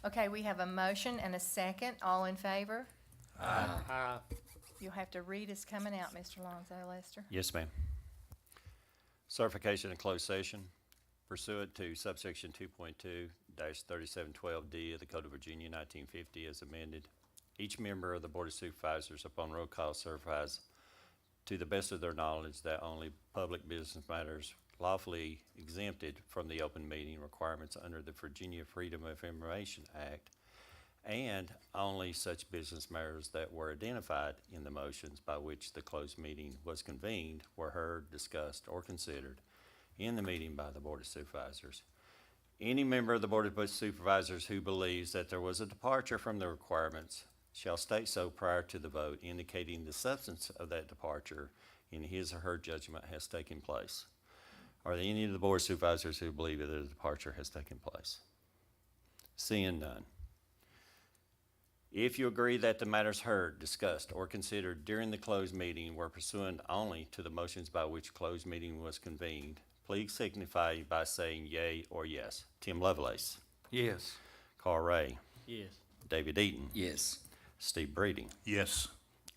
Okay, we have a motion and a second. All in favor? Aye. You'll have to read us coming out, Mr. Lonzo Lester. Yes, ma'am. Certification in closed session pursuant to subsection 2.2-3712D of the Code of Virginia 1950 as amended. Each member of the Board of Supervisors upon roll call certifies to the best of their knowledge that only public business matters lawfully exempted from the open meeting requirements under the Virginia Freedom of Information Act, and only such business matters that were identified in the motions by which the closed meeting was convened were heard, discussed, or considered in the meeting by the Board of Supervisors. Any member of the Board of Supervisors who believes that there was a departure from the requirements shall state so prior to the vote, indicating the substance of that departure in his or her judgment has taken place. Are there any of the Board of Supervisors who believe that a departure has taken place? Seeing none. If you agree that the matters heard, discussed, or considered during the closed meeting were pursuant only to the motions by which closed meeting was convened, please signify by saying yea or yes. Tim Lovelace. Yes. Carl Ray. Yes. David Eaton. Yes. Steve Breeding. Yes.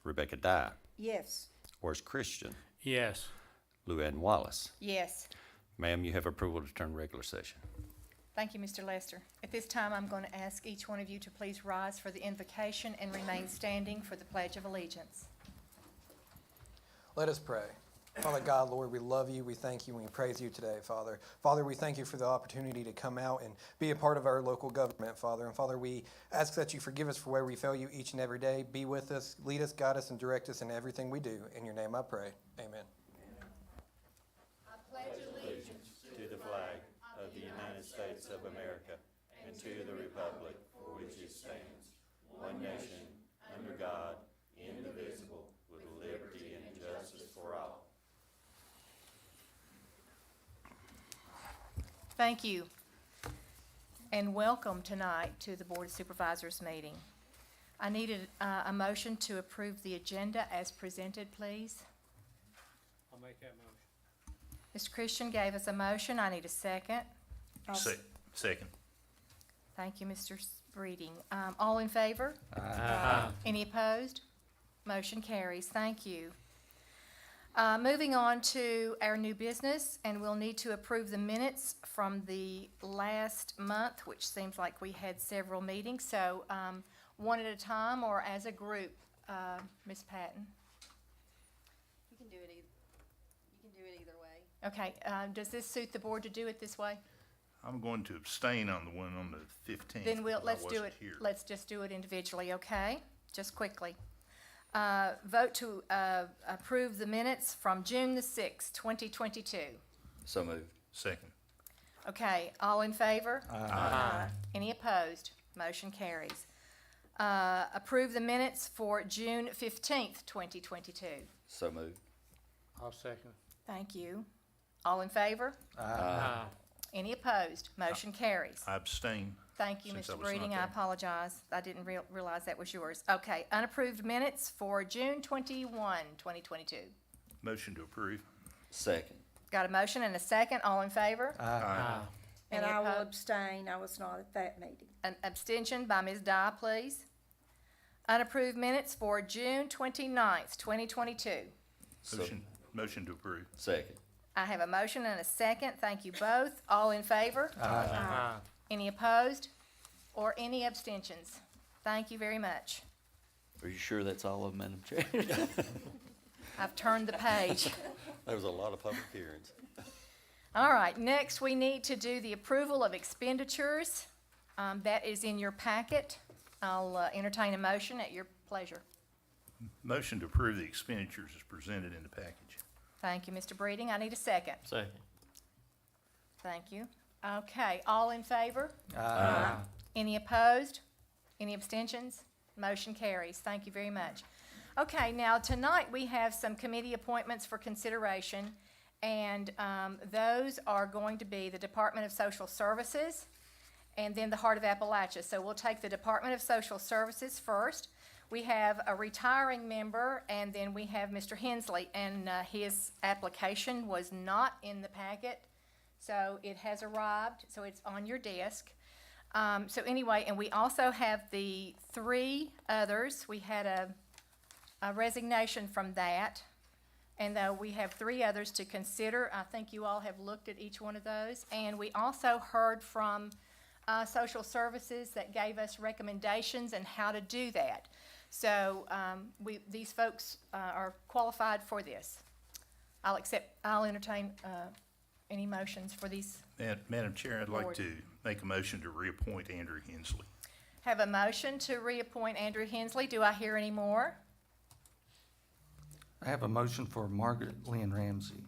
Rebecca Dye. Yes. Horace Christian. Yes. Luann Wallace. Yes. Ma'am, you have approval to turn regular session. Thank you, Mr. Lester. At this time, I'm going to ask each one of you to please rise for the invocation and remain standing for the Pledge of Allegiance. Let us pray. Father God, Lord, we love you, we thank you, and we praise you today, Father. Father, we thank you for the opportunity to come out and be a part of our local government, Father. And Father, we ask that you forgive us for where we fail you each and every day. Be with us, lead us, guide us, and direct us in everything we do. In your name I pray. Amen. I pledge allegiance To the flag of the United States of America and to the republic for which it stands, one nation, under God, indivisible, with liberty and justice for all. Thank you, and welcome tonight to the Board of Supervisors meeting. I needed a motion to approve the agenda as presented, please. I'll make that motion. Mr. Christian gave us a motion. I need a second. Second. Thank you, Mr. Breeding. All in favor? Aye. Any opposed? Motion carries. Thank you. Moving on to our new business, and we'll need to approve the minutes from the last month, which seems like we had several meetings. So one at a time or as a group, Ms. Patton? You can do it either way. Okay, does this suit the board to do it this way? I'm going to abstain on the one on the 15th. Then let's do wasn't it, here. let's just do it individually, okay? Just quickly. Vote to approve the minutes from June the 6th, 2022. So moved. Second. Okay, all in favor? Aye. Any opposed? Motion carries. Approve the minutes for June 15th, 2022. So moved. I'll second. Thank you. All in favor? Aye. Any opposed? Motion carries. I abstain. Thank you, Since I Mr. was Breeding. not I there. apologize. I didn't realize that was yours. Okay, unapproved minutes for June 21, 2022. Motion to approve. Second. Got a motion and a second. All in favor? Aye. And Any I will opposed? abstain. I was not at that meeting. An abstention by Ms. Dye, please. Unapproved minutes for June 29th, 2022. So, Motion to approve. second. I have a motion and a second. Thank you both. All in favor? Aye. Any opposed or any abstentions? Thank you very much. Are you sure that's all of them, Madam Chair? I've turned the page. There was a lot of public hearings. All right, next we need to do the approval of expenditures. That is in your packet. I'll entertain a motion at your pleasure. Motion to approve the expenditures is presented in the package. Thank you, Mr. Breeding. I need a second. Second. Thank you. Okay, all in favor? Aye. Any opposed? Any abstentions? Motion carries. Thank you very much. Okay, now tonight we have some committee appointments for consideration, and those are going to be the Department of Social Services and then the Heart of Appalachia. So we'll take the Department of Social Services first. We have a retiring member, and then we have Mr. Hensley, and his application was not in the packet, so it has arrived, so it's on your desk. So anyway, and we also have the three others. We had a resignation from that. And we have three others to consider. I think you all have looked at each one of those. And we also heard from social services that gave us recommendations on how to do that. So these folks are qualified for this. I'll entertain any motions for these. Madam Chair, I'd like Board. to make a motion to reappoint Andrew Hensley. Have a motion to reappoint Andrew Hensley. Do I hear any more? I have a motion for Margaret Lynn Ramsey.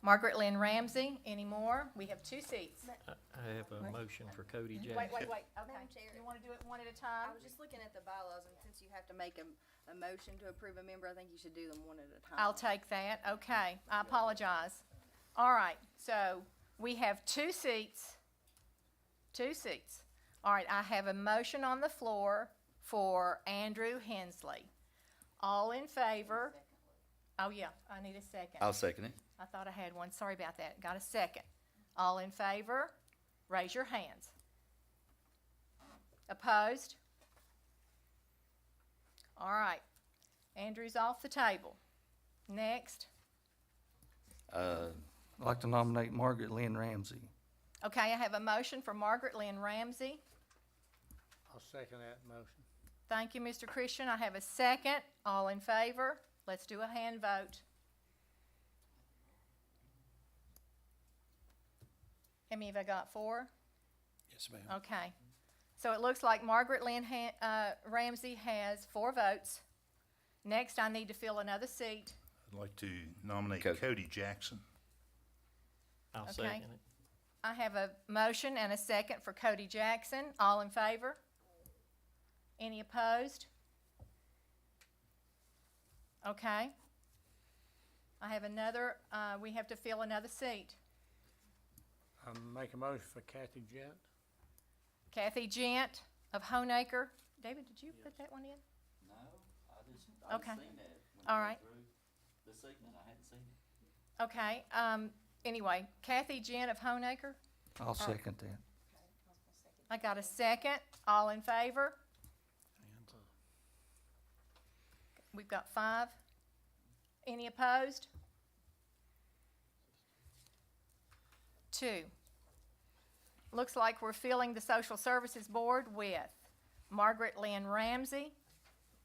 Margaret Lynn Ramsey, any more? We have two seats. I have a motion for Cody Jackson. Wait, okay. Madam Chair. You want to do it one at a I time? was just looking at the bylaws, and since you have to make a motion to approve a member, I think you should do them one at a time. I'll take that. Okay, I apologize. All right, so we have two seats. Two seats. All right, I have a motion on the floor for Andrew Hensley. All in favor? Oh, yeah, I need a second. I'll second it. I thought I had one. Sorry about that. Got a second. All in favor? Raise your hands. Opposed? All right. Andrew's off the table. Next. I'd like to nominate Margaret Lynn Ramsey. Okay, I have a motion for Margaret Lynn Ramsey. I'll second that motion. Thank you, Mr. Christian. I have a second. All in favor? Let's do a hand vote. How many have I got? 4? Yes, ma'am. Okay. So it looks like Margaret Lynn Ramsey has 4 votes. Next, I need to fill another seat. I'd like to nominate Cody. Cody Jackson. I'll Okay. second it. I have a motion and a second for Cody Jackson. All in favor? Any opposed? Okay. I have another, we have to fill another seat. Make a motion for Kathy Jett. Kathy Gent of Honaker. David, did you put that one in? No, I Okay. hadn't seen that. When All I right. went through this segment, I hadn't seen it. Okay, anyway, Kathy Gent of Honaker. I'll second that. I got a second. All in favor? We've got 5. Any opposed? 2. Looks like we're filling the Social Services Board with Margaret Lynn Ramsey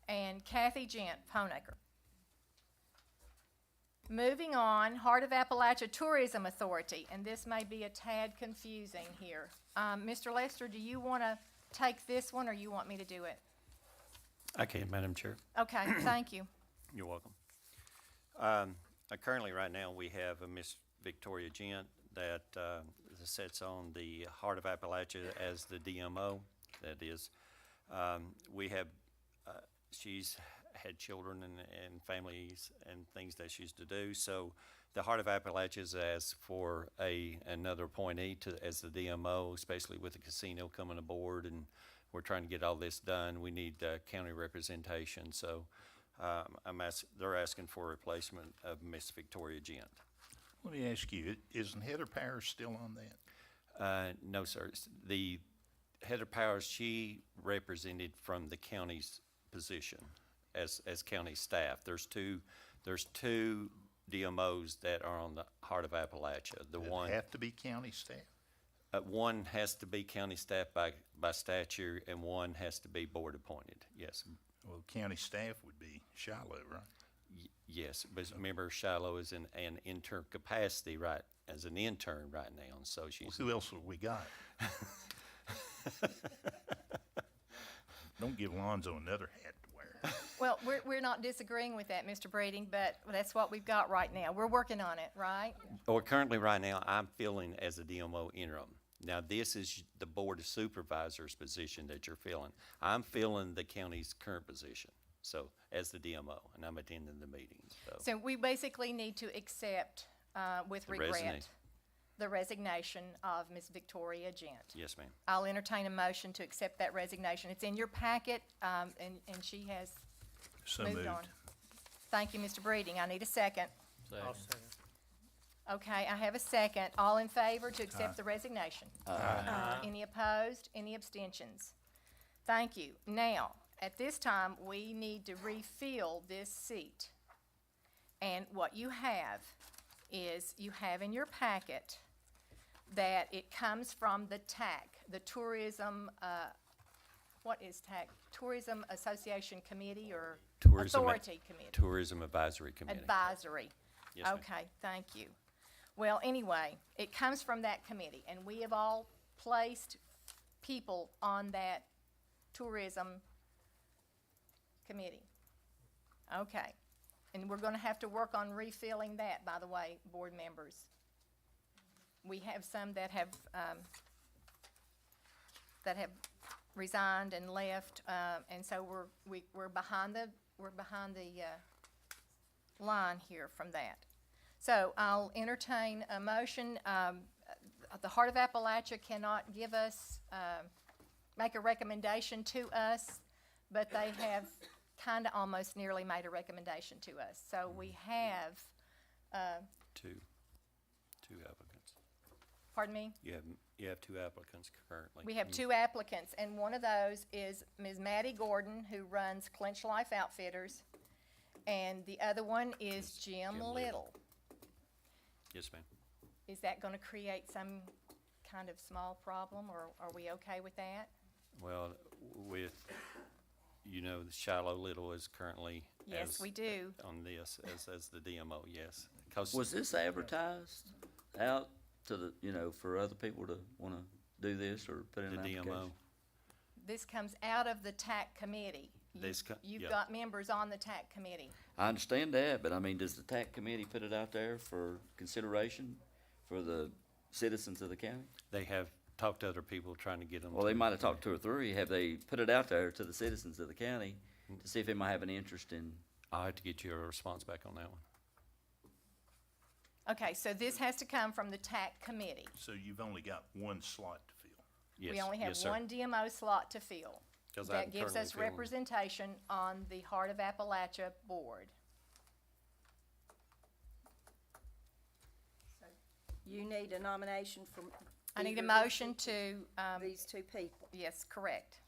and Kathy Gent of Honaker. Moving on, Heart of Appalachia Tourism Authority, and this may be a tad confusing here. Mr. Lester, do you want to take this one, or you want me to do it? I can, Madam Chair. Okay, thank you. You're welcome. Currently, right now, we have a Miss Victoria Gent that sits on the Heart of Appalachia as the DMO. That is, we have, she's had children and families and things that she's to do. So the Heart of Appalachia has asked for another appointee as the DMO, especially with the casino coming aboard, and we're trying to get all this done. We need county representation. So they're asking for a replacement of Miss Victoria Gent. Let me ask you, isn't Heather Powers still on that? No, sir. The Heather Powers, she represented from the county's position as county staff. There's two DMOs that are on the Heart of Appalachia. The Does it one, have to be county staff? one has to be county staff by statute, and one has to be board appointed. Yes, Well, county staff would be Shiloh, right? yes. But remember, Shiloh is in an intern capacity, right? As an intern right now, so Well, she's. who else have we got? Don't give Lonzo another hat to wear. Well, we're not disagreeing with that, Mr. Breeding, but that's what we've got right now. We're working on it, right? Or currently, right now, I'm filling as a DMO interim. Now, this is the Board of Supervisors position that you're filling. I'm filling the county's current position, so, as the DMO, and I'm attending the meetings, so. So we basically need to accept, with The regret, resignation. the resignation of Ms. Victoria Gent. Yes, ma'am. I'll entertain a motion to accept that resignation. It's in your packet, and she has So moved moved. on. Thank you, Mr. Breeding. I need a second. I'll Second. second. Okay, I have a second. All in favor to accept the resignation? Any opposed? opposed? Any abstentions? Thank you. Now, at this time, we need to refill this seat. And what you have is, you have in your packet that it comes from the TAC, the Tourism, what is TAC? Tourism Association Committee or Tourism- Authority Committee? Tourism Advisory Committee. Advisory. Yes, ma'am. Okay, thank you. Well, anyway, it comes from that committee, and we have all placed people on that tourism committee. Okay, and we're gonna have to work on refilling that, by the way, board members. We have some that have resigned and left, and so we're behind the line here from that. So I'll entertain a motion. The Heart of Appalachia cannot give us, make a recommendation to us, but they have kinda almost nearly made a recommendation to us. So we have, Two applicants. pardon me? You have two applicants currently. We have two applicants, and one of those is Ms. Maddie Gordon, who runs Clinch Life Outfitters, and the other one is Jim Jim Little. Little. Yes, ma'am. Is that gonna create some kind of small problem, or are we okay with that? Well, with, the Shiloh Little is currently Yes, as- we do. on this as the DMO, yes. 'Cause Was this advertised out to the, for other people to wanna do this or put in the an DMO, application? This comes out of the TAC committee. You've yeah. got members on the TAC committee. I understand that, but I mean, does the TAC committee put it out there for consideration for the citizens of the county? They have talked to other people trying to get them. Well, they might have talked two or three. Have they put it out there to the citizens of the county to see if they might have an interest in? I'll have to get you a response back on that one. Okay, so this has to come from the TAC committee. So you've only got one slot to fill. Yes, We only have yes, sir. one DMO slot to fill. 'Cause That I'm gives currently us filling- representation on the Heart of Appalachia board. You need a nomination from. I need a either motion to, These two people. yes, correct.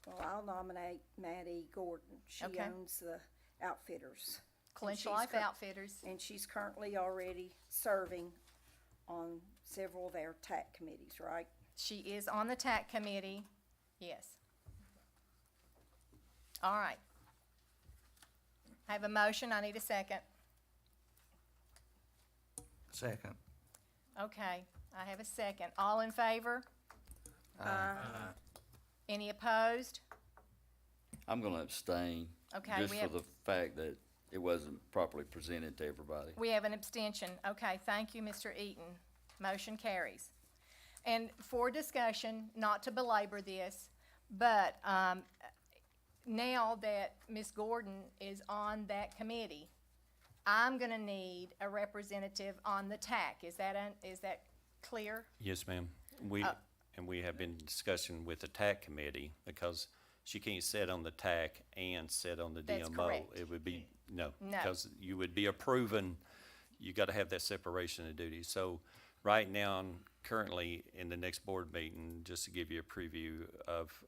Well, I'll nominate Maddie Gordon. She Okay. owns the Outfitters. Clinch she's Life cur- Outfitters. And she's currently already serving on several of our TAC committees, right? She is on the TAC committee, yes. All right. I have a motion, I need a second. Second. Okay, I have a second. All in favor? Any opposed? I'm gonna abstain. Okay, Just we for have- the fact that it wasn't properly presented to everybody. We have an abstention. Okay, thank you, Mr. Eaton. Motion carries. And for discussion, not to belabor this, but now that Ms. Gordon is on that committee, I'm gonna need a representative on the TAC. Is that clear? Yes, ma'am. And we have been discussing with the TAC committee, because she can't sit on the TAC and sit on the That's DMO. correct. It would be, no. No. Because you would be approving, you gotta have that separation of duties. So right now, I'm currently in the next board meeting, just to give you a preview of,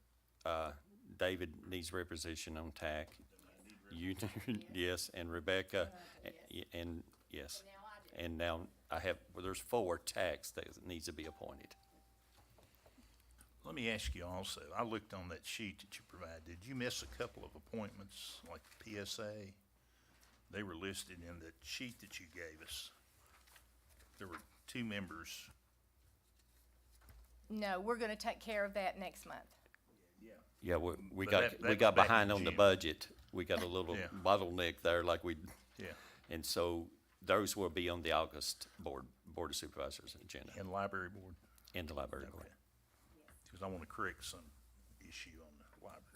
David needs representation on TAC. You, yes, and Rebecca, and yes. And now there's 4 TACs that needs to be appointed. Let me ask you also, I looked on that sheet that you provided. Did you miss a couple of appointments, like PSA? They were listed in the sheet that you gave us. There were 2 members. No, we're gonna take care of that next month. Yeah, we But got, that we was got back in behind on the June. budget. We got a little Yeah. bottleneck there like Yeah. and so those will be on the August Board of Supervisors agenda And library board? in the library board. Okay. Because I want to correct some issue on the library.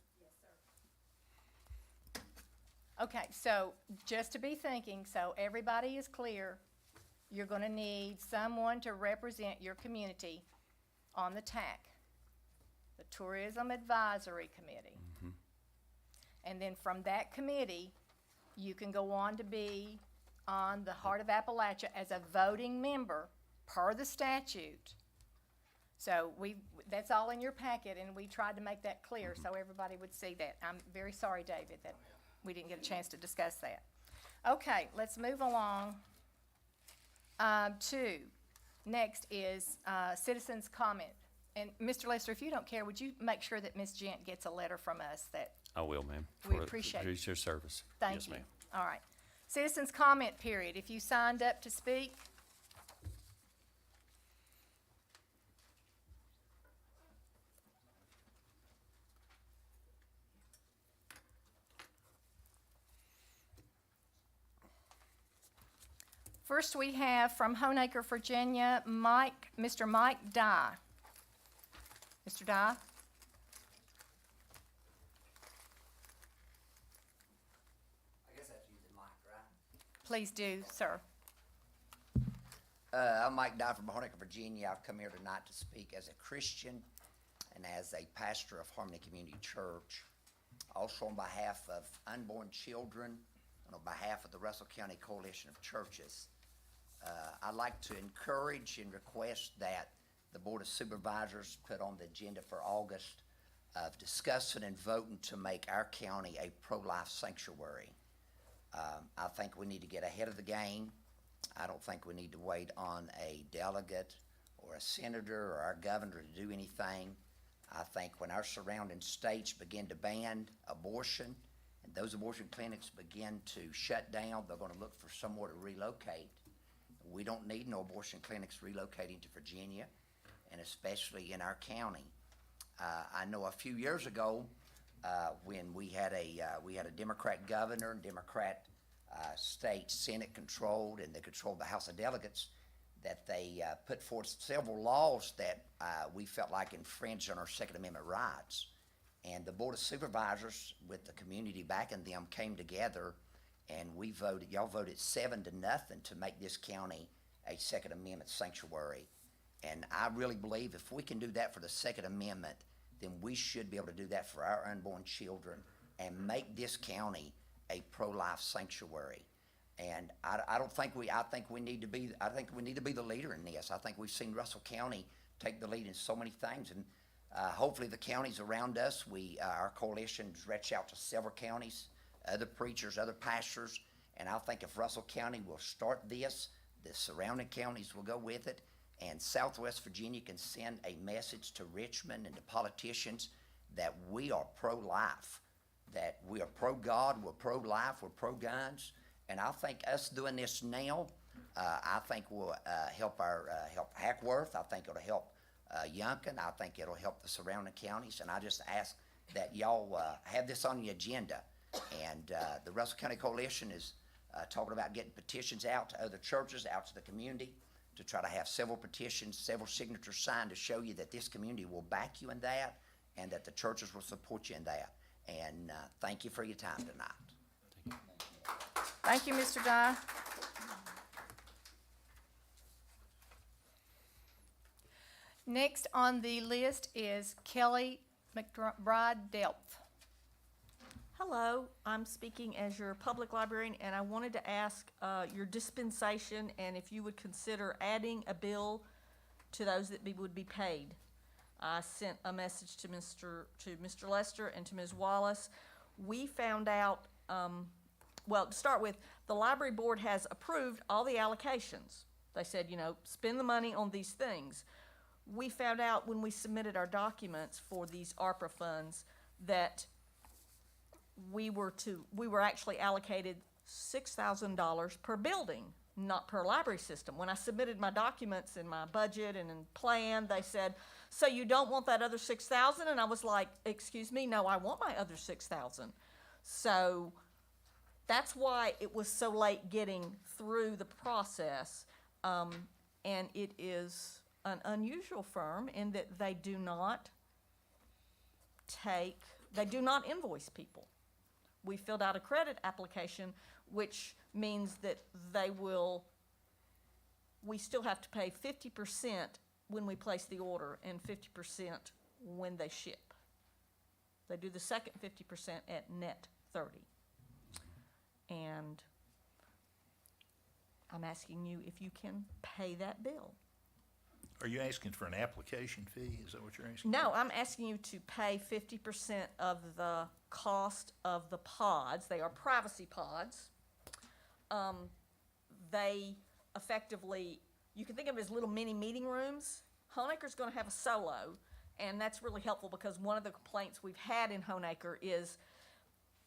Okay, so just to be thinking, so everybody is clear, you're gonna need someone to represent your community on the TAC, the Tourism Advisory Committee. And then from that committee, you can go on to be on the Heart of Appalachia as a voting member per the statute. So that's all in your packet, and we tried to make that clear so everybody would see that. I'm very sorry, David, that we didn't get a chance to discuss that. Okay, let's move along to, next is citizens' comment. And Mr. Lester, if you don't care, would you make sure that Ms. Gent gets a letter from us that, I will, ma'am. We for- appreciate for it. your service. thank Yes, you. ma'am. All right. Citizens' comment period. If you signed up to speak. First, we have from Honaker, Virginia, Mr. Mike Dye. Mr. Dye? I guess I have to use the mic, right? Please do, sir. I'm Mike Dye from Honaker, Virginia. I've come here tonight to speak as a Christian and as a pastor of Harmony Community Church. Also on behalf of unborn children and on behalf of the Russell County Coalition of Churches. I'd like to encourage and request that the Board of Supervisors put on the agenda for August of discussing and voting to make our county a pro-life sanctuary. I think we need to get ahead of the game. I don't think we need to wait on a delegate or a senator or our governor to do anything. I think when our surrounding states begin to ban abortion and those abortion clinics begin to shut down, they're going to look for somewhere to relocate. We don't need no abortion clinics relocating to Virginia, and especially in our county. I know a few years ago, when we had a Democrat governor and Democrat state Senate controlled, and they controlled the House of Delegates, that they put forth several laws that we felt like infringed on our Second Amendment rights. And the Board of Supervisors, with the community backing them, came together and we voted, y'all voted 7-0 to make this county a Second Amendment sanctuary. And I really believe if we can do that for the Second Amendment, then we should be able to do that for our unborn children and make this county a pro-life sanctuary. And I think we need to be the leader in this. I think we've seen Russell County take the lead in so many things, and hopefully the counties around us, our coalition's reached out to several counties, other preachers, other pastors, and I think if Russell County will start this, the surrounding counties will go with it, and Southwest Virginia can send a message to Richmond and to politicians that we are pro-life, that we are pro-God, we're pro-life, we're pro-guns, and I think us doing this now, I think will help help Hackworth. I think it'll help Yunkin. I think it'll help the surrounding counties, and I just ask that y'all have this on the agenda. And the Russell County Coalition is talking about getting petitions out to other churches, out to the community, to try to have several petitions, several signatures signed to show you that this community will back you in that and that the churches will support you in that. And thank you for your time tonight. Thank you, Mr. Dye. Next on the list is Kelly McBride-Delph. Hello, I'm speaking as your public librarian, and I wanted to ask your dispensation and if you would consider adding a bill to those that would be paid. I sent a message to Mr. Lester and to Ms. Wallace. We found out, well, to start with, the library board has approved all the allocations. They said, you know, spend the money on these things. We found out when we submitted our documents for these ARPA funds that we were actually allocated $6,000 per building, not per library system. When I submitted my documents and my budget and in plan, they said, so you don't want that other $6,000? And I was like, excuse me, no, I want my other $6,000. So that's why it was so late getting through the process. And it is an unusual firm in that they do not invoice people. We filled out a credit application, which means that we still have to pay 50% when we place the order and 50% when they ship. They do the second 50% at net 30. And I'm asking you if you can pay that bill. Are you asking for an application fee? Is that what you're asking? No, I'm asking you to pay 50% of the cost of the pods. They are privacy pods. They effectively, you can think of them as little mini meeting rooms. Honaker's gonna have a solo, and that's really helpful because one of the complaints we've had in Honaker is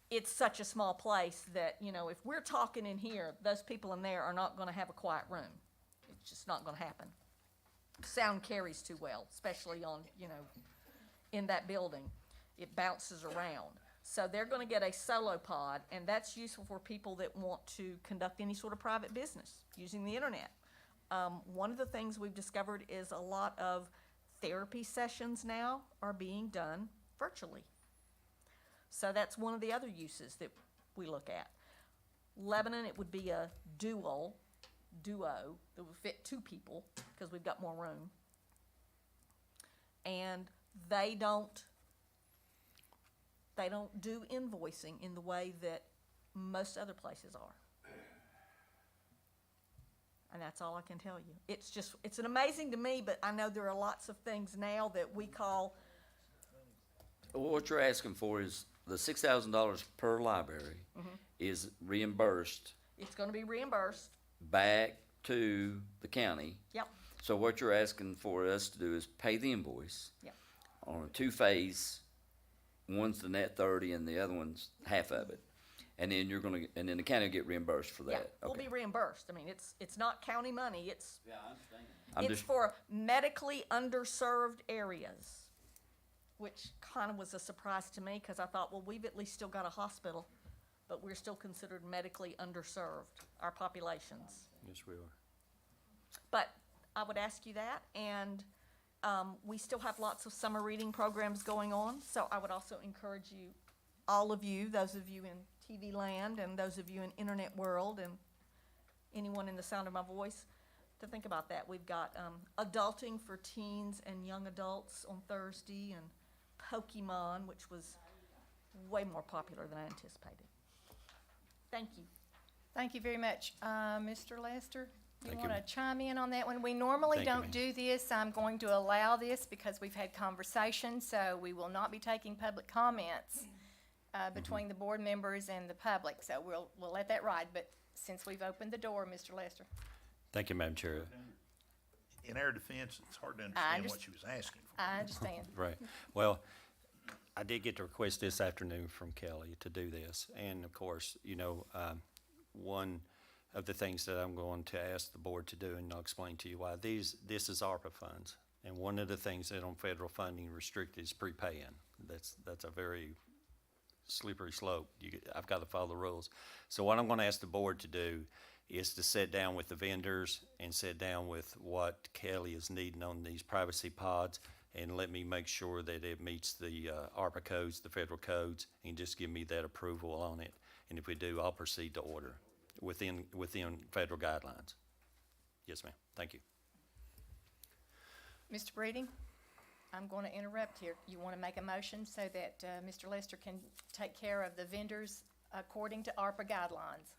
it's such a small place that, you know, if we're talking in here, those people in there are not gonna have a quiet room. It's just not gonna happen. Sound carries too well, especially on, you know, in that building. It bounces around. So they're gonna get a solo pod, and that's useful for people that want to conduct any sort of private business using the internet. One of the things we've discovered is a lot of therapy sessions now are being done virtually. So that's one of the other uses that we look at. Lebanon, it would be a duo that would fit 2 people, because we've got more room. And they don't do invoicing in the way that most other places are. And that's all I can tell you. It's an amazing to me, but I know there are lots of things now that we call, Well, what you're asking for is the $6,000 per library is reimbursed it's gonna be reimbursed. back to the county. Yep, So what you're asking for us to do is pay the invoice yep. on a 2-phase. One's the net 30 and the other one's half of it. And then and then the county will get reimbursed for that. Yeah, we'll Okay. be reimbursed. I mean, it's not county money, it's, Yeah, I understand. I'm it's just, for medically underserved areas, which kind of was a surprise to me, because I thought, well, we've at least still got a hospital, but we're still considered medically underserved, our populations. Yes, we are. But I would ask you that, and we still have lots of summer reading programs going on, so I would also encourage you, all of you, those of you in TV land and those of you in internet world and anyone in the sound of my voice, to think about that. We've got adulting for teens and young adults on Thursday, and Pokemon, which was way more popular than I anticipated. Thank you. Thank you very much. Mr. Lester, you Thank you. want to chime in on that one? We normally Thank you, don't ma'am. do this. I'm going to allow this because we've had conversations, so we will not be taking public comments between the board members and the public. So we'll let that ride, but since we've opened the door, Mr. Lester. Thank you, Madam Chair. In our defense, it's hard to understand what underst- she was asking for. I understand. Right. Well, I did get the request this afternoon from Kelly to do this. And of course, you know, one of the things that I'm going to ask the board to do, and I'll explain to you why, this is ARPA funds. And one of the things that on federal funding restricted is prepaying. That's a very slippery slope. I've got to follow the rules. So what I'm going to ask the board to do is to sit down with the vendors and sit down with what Kelly is needing on these privacy pods, and let me make sure that it meets the ARPA codes, the federal codes, and just give me that approval on it. And if we do, I'll proceed to order within federal guidelines. Yes, ma'am. Thank you. Mr. Breeding, I'm going to interrupt here. You want to make a motion so that Mr. Lester can take care of the vendors according to ARPA guidelines?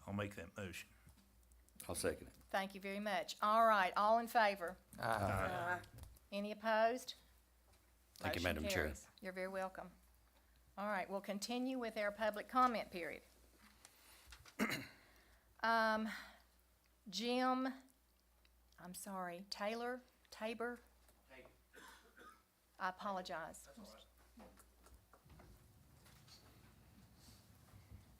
I'll make that motion. I'll second it. Thank you very much. All right, all in favor? Any opposed? Thank you, Motion Madam Chair. carries. You're very welcome. All right, we'll continue with our public comment period. Jim, I'm sorry, Tabor? I apologize.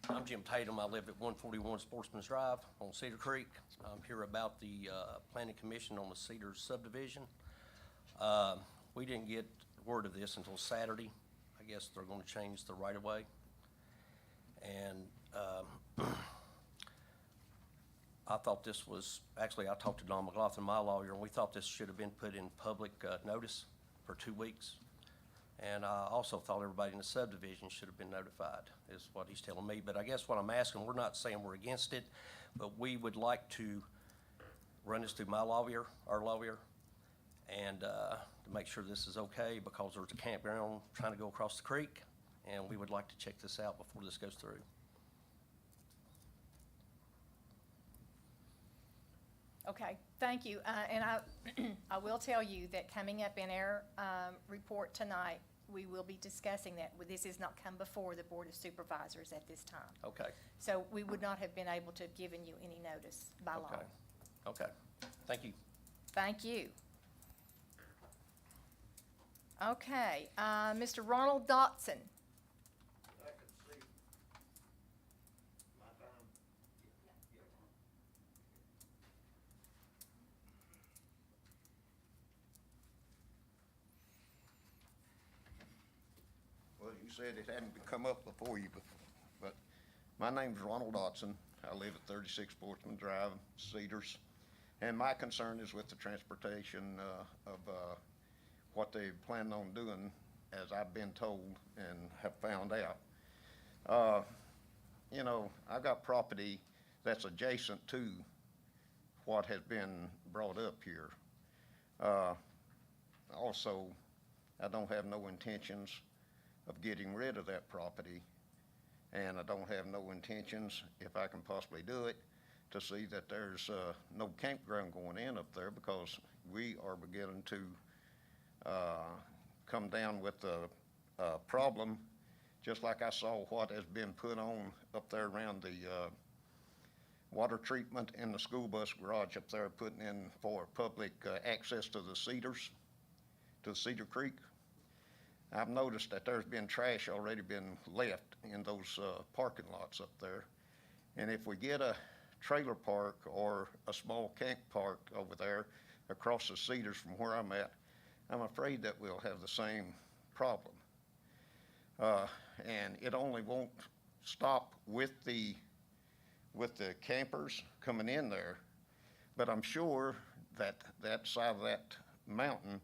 I'm Jim Tatum. I live at 141 Sportsman's Drive on Cedar Creek. I'm here about the Planning Commission on the Cedars subdivision. We didn't get word of this until Saturday. I guess they're going to change the right-of-way. And I thought this was, actually, I talked to Don McLaughlin, my lawyer, and we thought this should have been put in public notice for 2 weeks. And I also thought everybody in the subdivision should have been notified, is what he's telling me. But I guess what I'm asking, we're not saying we're against it, but we would like to run this through my lawyer, our lawyer, and to make sure this is okay, because there's a campground trying to go across the creek, and we would like to check this out before this goes through. Okay, Thank you, and I will tell you that coming up in our report tonight, we will be discussing that. This has not come before the Board of Supervisors at this time. Okay, So we would not have been able to have given you any notice by law. okay, okay. Thank you. Thank you. Okay, Mr. Ronald Dotson. Well, you said it hadn't come up before you, but my name's Ronald Dotson. I live at 36 Sportsman Drive, Cedars. And my concern is with the transportation of what they plan on doing, as I've been told and have found out. You know, I've got property that's adjacent to what has been brought up here. Also, I don't have no intentions of getting rid of that property, and I don't have no intentions, if I can possibly do it, to see that there's no campground going in up there, because we are beginning to come down with a problem, just like I saw what has been put on up there around the water treatment in the school bus garage up there, putting in for public access to the Cedars, to Cedar Creek. I've noticed that there's been trash already been left in those parking lots up there. And if we get a trailer park or a small camp park over there across the Cedars from where I'm at, I'm afraid that we'll have the same problem. And it only won't stop with the campers coming in there, but I'm sure that that side of that mountain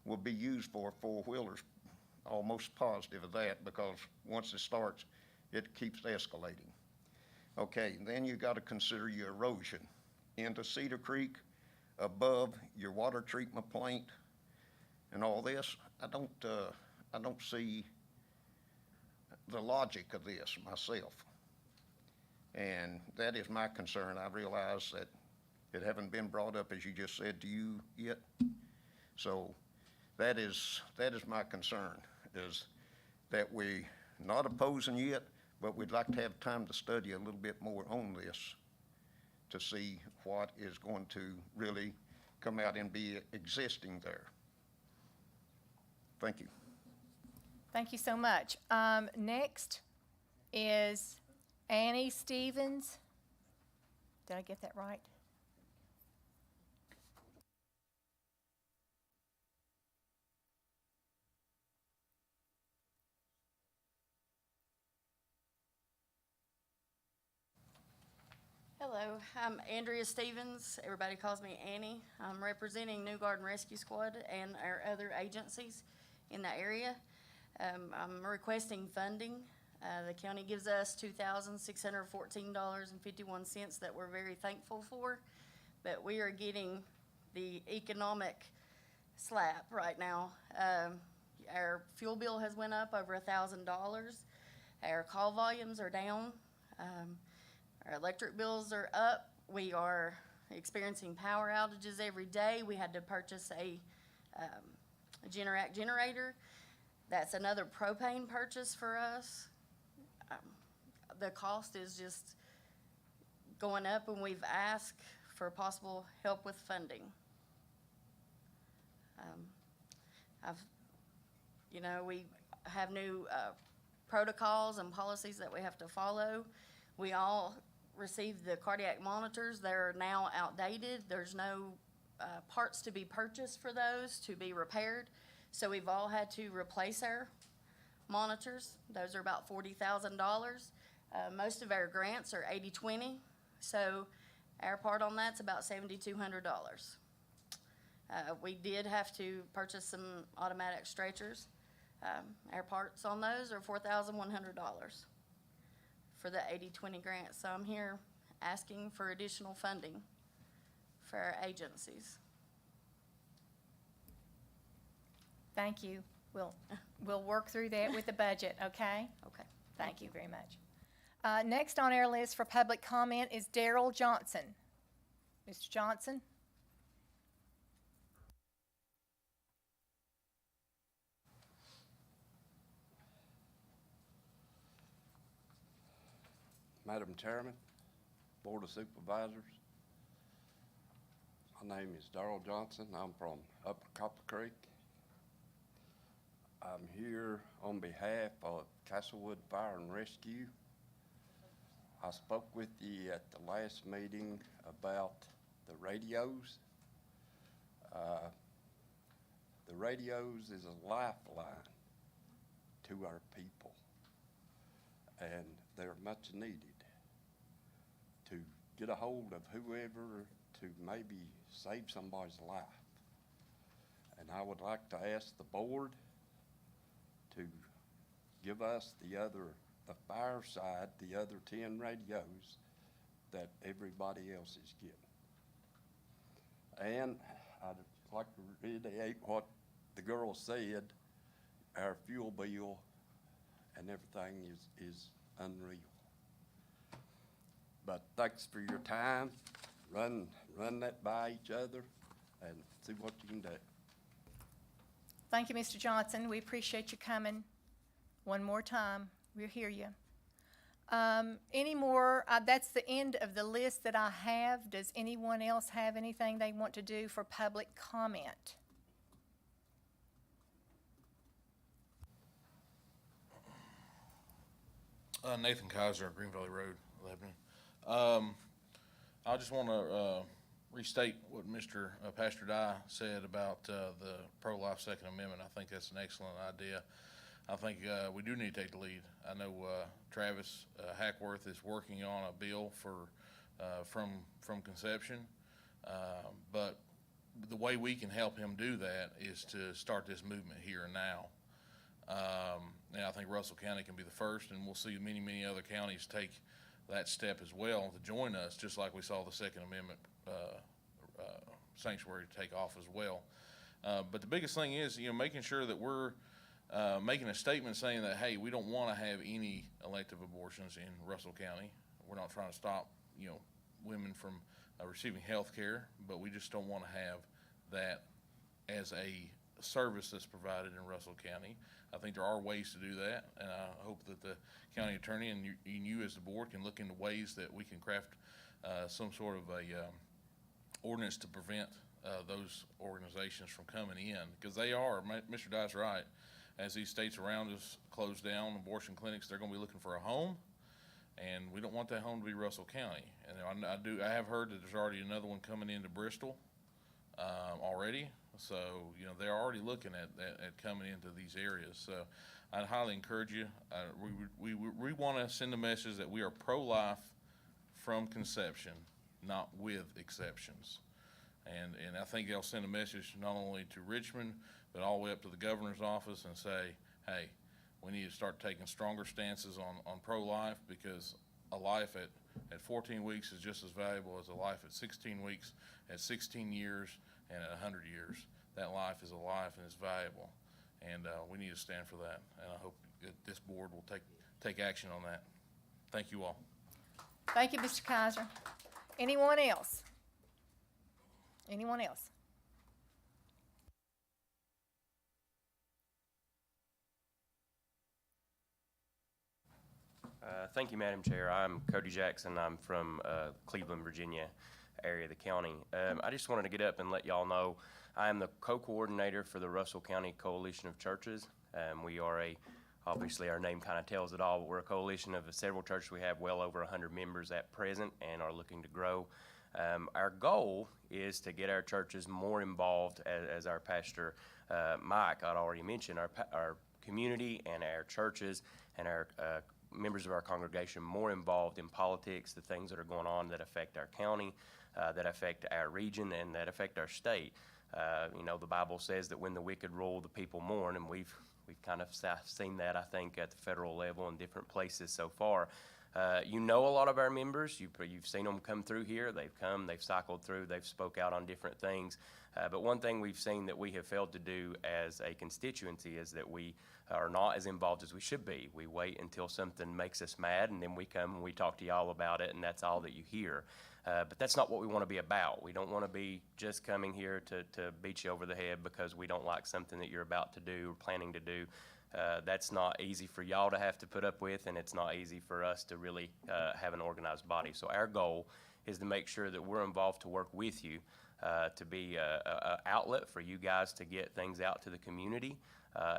will be used for four-wheelers. Almost positive of that, because once it starts, it keeps escalating. Okay, then you got to consider your erosion into Cedar Creek, above your water treatment plant, and all this. I don't see the logic of this myself, and that is my concern. I realize that it haven't been brought up, as you just said, to you yet, so that is my concern, is that we not opposing yet, but we'd like to have time to study a little bit more on this to see what is going to really come out and be existing there. Thank you. Thank you so much. Next is Annie Stevens. Did I get that right? Hello, I'm Andrea Stevens. Everybody calls me Annie. I'm representing New Garden Rescue Squad and our other agencies in the area. I'm requesting funding. The county gives us $2,614.51 that we're very thankful for, but we are getting the economic slap right now. Our fuel bill has went up over $1,000. Our call volumes are down. Our electric bills are up. We are experiencing power outages every day. We had to purchase a Generac generator. That's another propane purchase for us. The cost is just going up, and we've asked for possible help with funding. We have new protocols and policies that we have to follow. We all received the cardiac monitors. They're now outdated. There's no parts to be purchased for those to be repaired. So we've all had to replace our monitors. Those are about $40,000. Most of our grants are 80-20. So our part on that's about $7,200. We did have to purchase some automatic stretchers. Our parts on those are $4,100. For the 80-20 grant. So I'm here asking for additional funding for our agencies. Thank you. We'll work through that with the budget, okay? Okay. Thank you very much. Next on our list for public comment is Daryl Johnson. Mr. Johnson? Madam Chairman, Board of Supervisors. My name is Darrell Johnson. I'm from Upper Copper Creek. I'm here on behalf of Castlewood Fire and Rescue. I spoke with you at the last meeting about the radios. The radios is a lifeline to our people, and they're much needed to get a hold of whoever to maybe save somebody's life. And I would like to ask the board to give us the fire side, the other 10 radios that everybody else is getting. And I'd like to reiterate what the girl said, our fuel bill and everything is unreal. But thanks for your time. Run that by each other and see what you can do. Thank you, Mr. Johnson. We appreciate you coming one more time. We hear you. Any more? That's the end of the list that I have. Does anyone else have anything they want to do for public comment? Nathan Kaiser, Green Valley Road, Lebanon. I just want to restate what Mr. Pastor Dye said about the pro-life Second Amendment. I think that's an excellent idea. I think we do need to take the lead. I know Travis Hackworth is working on a bill for from conception, but the way we can help him do that is to start this movement here and now. And I think Russell County can be the first, and we'll see many other counties take that step as well to join us, just like we saw the Second Amendment sanctuary take off as well. But the biggest thing is, making sure that we're making a statement saying that, hey, we don't want to have any elective abortions in Russell County. We're not trying to stop, women from receiving health care, but we just don't want to have that as a service that's provided in Russell County. I think there are ways to do that, and I hope that the county attorney and you as the board can look into ways that we can craft some sort of a ordinance to prevent those organizations from coming in, because they are, Mr. Dye's right, as these states around us close down abortion clinics, they're going to be looking for a home, and we don't want that home to be Russell County. And I have heard that there's already another one coming into Bristol already. So, they're already looking at coming into these areas. So I'd highly encourage you. We want to send a message that we are pro-life from conception, not with exceptions. And I think they'll send a message not only to Richmond, but all the way up to the governor's office and say, hey, we need to start taking stronger stances on pro-life, because a life at 14 weeks is just as valuable as a life at 16 weeks, at 16 years, and at 100 years. That life is a life and is valuable, and we need to stand for that. And I hope that this board will take action on that. Thank you all. Thank you, Mr. Kaiser. Anyone else? Anyone else? Thank you, Madam Chair. I'm Cody Jackson. I'm from Cleveland, Virginia area of the county. I just wanted to get up and let y'all know I am the co-coordinator for the Russell County Coalition of Churches. We are obviously our name kind of tells it all, but we're a coalition of several churches. We have well over 100 members at present and are looking to grow. Our goal is to get our churches more involved, as our pastor Mike had already mentioned, our community and our churches and our members of our congregation more involved in politics, the things that are going on that affect our county, that affect our region, and that affect our state. The Bible says that when the wicked rule, the people mourn, and we've kind of seen that, I think, at the federal level in different places so far. A lot of our members. You've seen them come through here. They've come, they've cycled through, they've spoke out on different things. But one thing we've seen that we have failed to do as a constituency is that we are not as involved as we should be. We wait until something makes us mad, and then we come and we talk to y'all about it, and that's all that you hear. But that's not what we want to be about. We don't want to be just coming here to beat you over the head because we don't like something that you're about to do or planning to do. That's not easy for y'all to have to put up with, and it's not easy for us to really have an organized body. So our goal is to make sure that we're involved to work with you, to be a outlet for you guys to get things out to the community,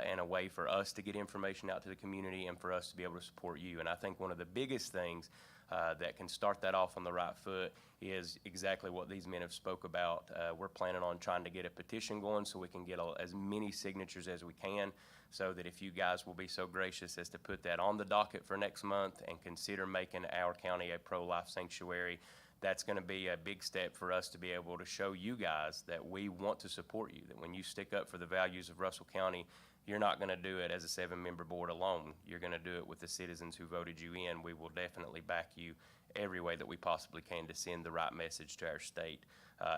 and a way for us to get information out to the community and for us to be able to support you. And I think one of the biggest things that can start that off on the right foot is exactly what these men have spoke about. We're planning on trying to get a petition going so we can get as many signatures as we can, so that if you guys will be so gracious as to put that on the docket for next month and consider making our county a pro-life sanctuary, that's going to be a big step for us to be able to show you guys that we want to support you, that when you stick up for the values of Russell County, you're not going to do it as a 7-member board alone. You're going to do it with the citizens who voted you in. We will definitely back you every way that we possibly can to send the right message to our state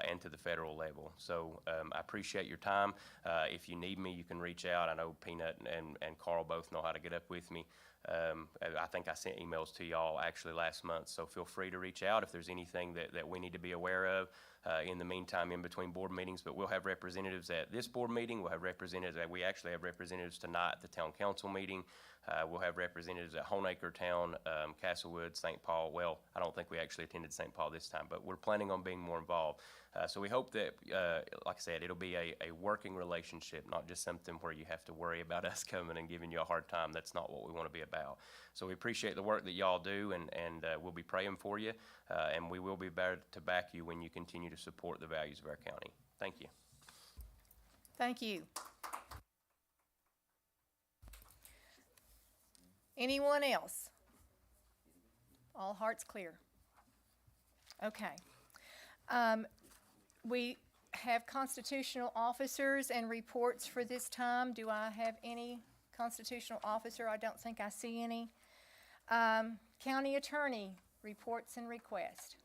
and to the federal level. So I appreciate your time. If you need me, you can reach out. I know Peanut and Carl both know how to get up with me. I think I sent emails to y'all actually last month, so feel free to reach out if there's anything that we need to be aware of in the meantime, in between board meetings. But we'll have representatives at this board meeting. We'll have representatives, we actually have representatives tonight at the town council meeting. We'll have representatives at Honeacre Town, Castlewood, St. Paul. Well, I don't think we actually attended St. Paul this time, but we're planning on being more involved. So we hope that, like I said, it'll be a working relationship, not just something where you have to worry about us coming and giving you a hard time. That's not what we want to be about. So we appreciate the work that y'all do, and we'll be praying for you, and we will be better to back you when you continue to support the values of our county. Thank you. Thank you. Anyone else? All hearts clear. Okay. We have constitutional officers and reports for this time. Do I have any constitutional officer? I don't think I see any. County attorney, reports and requests.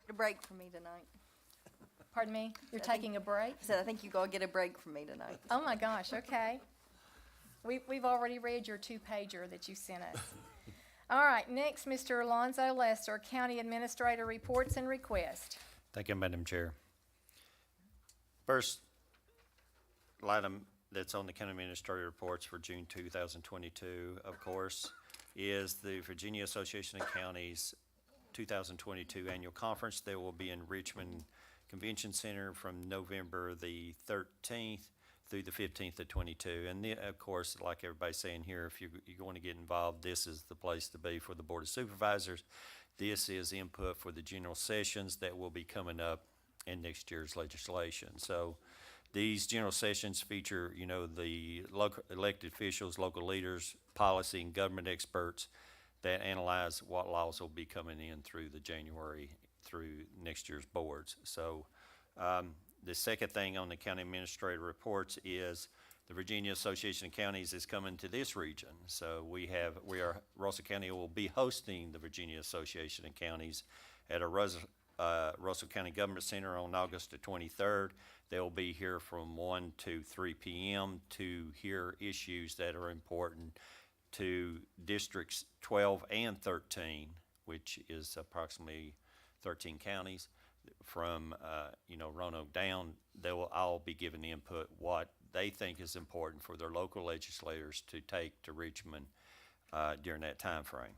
A break for me tonight. Pardon me? You're taking a break? I said, I think you all get a break from me tonight. Oh my gosh, okay. We've already read your 2-pager that you sent us. All right, next, Mr. Alonzo Lester, County Administrator, reports and requests. Thank you, Madam Chair. First item that's on the county administrator reports for June 2022, of course, is the Virginia Association of Counties 2022 annual conference. That will be in Richmond Convention Center from November the 13th through the 15th of 22. And of course, like everybody's saying here, if you're going to get involved, this is the place to be for the Board of Supervisors. This is input for the general sessions that will be coming up in next year's legislation. So these general sessions feature, the local elected officials, local leaders, policy and government experts that analyze what laws will be coming in through the January through next year's boards. So the second thing on the county administrator reports is the Virginia Association of Counties is coming to this region. So Russell County will be hosting the Virginia Association of Counties at a Russell County Government Center on August the 23rd. They'll be here from 1 to 3 p.m. to hear issues that are important to districts 12 and 13, which is approximately 13 counties from Roanoke down. They will all be giving input what they think is important for their local legislators to take to Richmond during that time frame.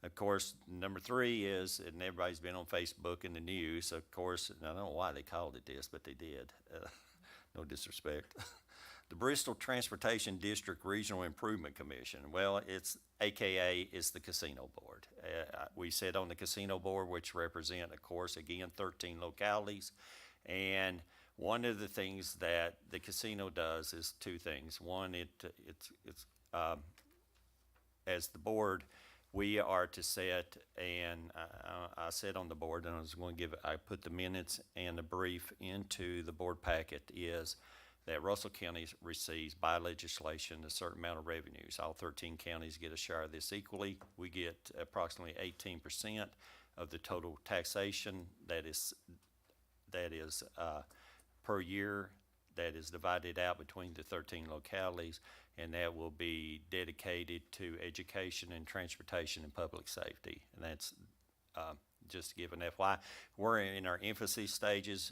Of course, number 3 is, and everybody's been on Facebook and the news, of course, and I don't know why they called it this, but they did. No disrespect. The Bristol Transportation District Regional Improvement Commission. Well, it's the Casino Board. We sit on the Casino Board, which represent, of course, again, 13 localities. And one of the things that the casino does is 2 things. One, as the board, we are to set, and I sit on the board, and I put the minutes and the brief into the board packet, is that Russell County receives by legislation a certain amount of revenues. All 13 counties get a share of this equally. We get approximately 18% of the total taxation that is per year, that is divided out between the 13 localities, and that will be dedicated to education and transportation and public safety. And that's just to give an FYI. We're in our infancy stages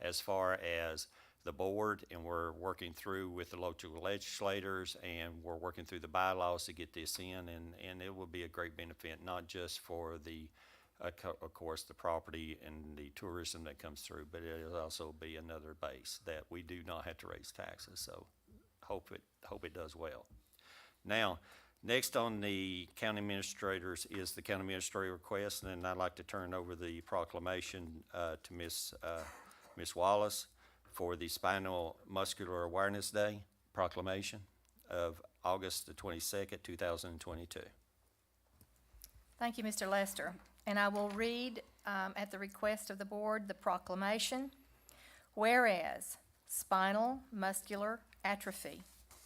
as far as the board, and we're working through with the local legislators, and we're working through the bylaws to get this in, and it will be a great benefit, not just for the, of course, the property and the tourism that comes through, but it'll also be another base that we do not have to raise taxes, so hope it does well. Now, next on the county administrators is the county administrator request, and then I'd like to turn over the proclamation to Miss Wallace for the Spinal Muscular Awareness Day proclamation of August the 22nd, 2022. Thank you, Mr. Lester. And I will read, at the request of the board, the proclamation. Whereas spinal muscular atrophy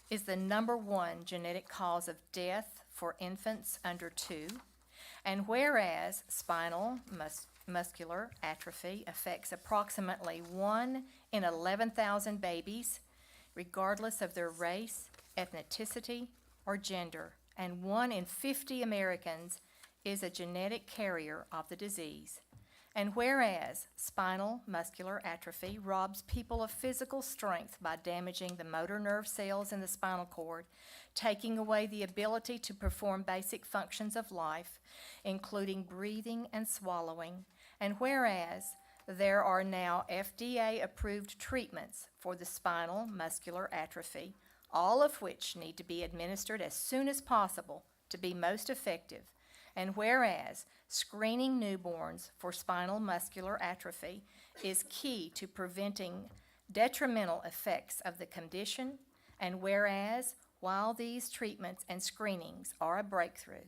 is the #1 genetic cause of death for infants under 2, and whereas spinal muscular atrophy affects approximately 1 in 11,000 babies, regardless of their race, ethnicity, or gender, and 1 in 50 Americans is a genetic carrier of the disease. And whereas spinal muscular atrophy robs people of physical strength by damaging the motor nerve cells in the spinal cord, taking away the ability to perform basic functions of life, including breathing and swallowing, and whereas there are now FDA-approved treatments for the spinal muscular atrophy, all of which need to be administered as soon as possible to be most effective, and whereas screening newborns for spinal muscular atrophy is key to preventing detrimental effects of the condition, and whereas while these treatments and screenings are a breakthrough,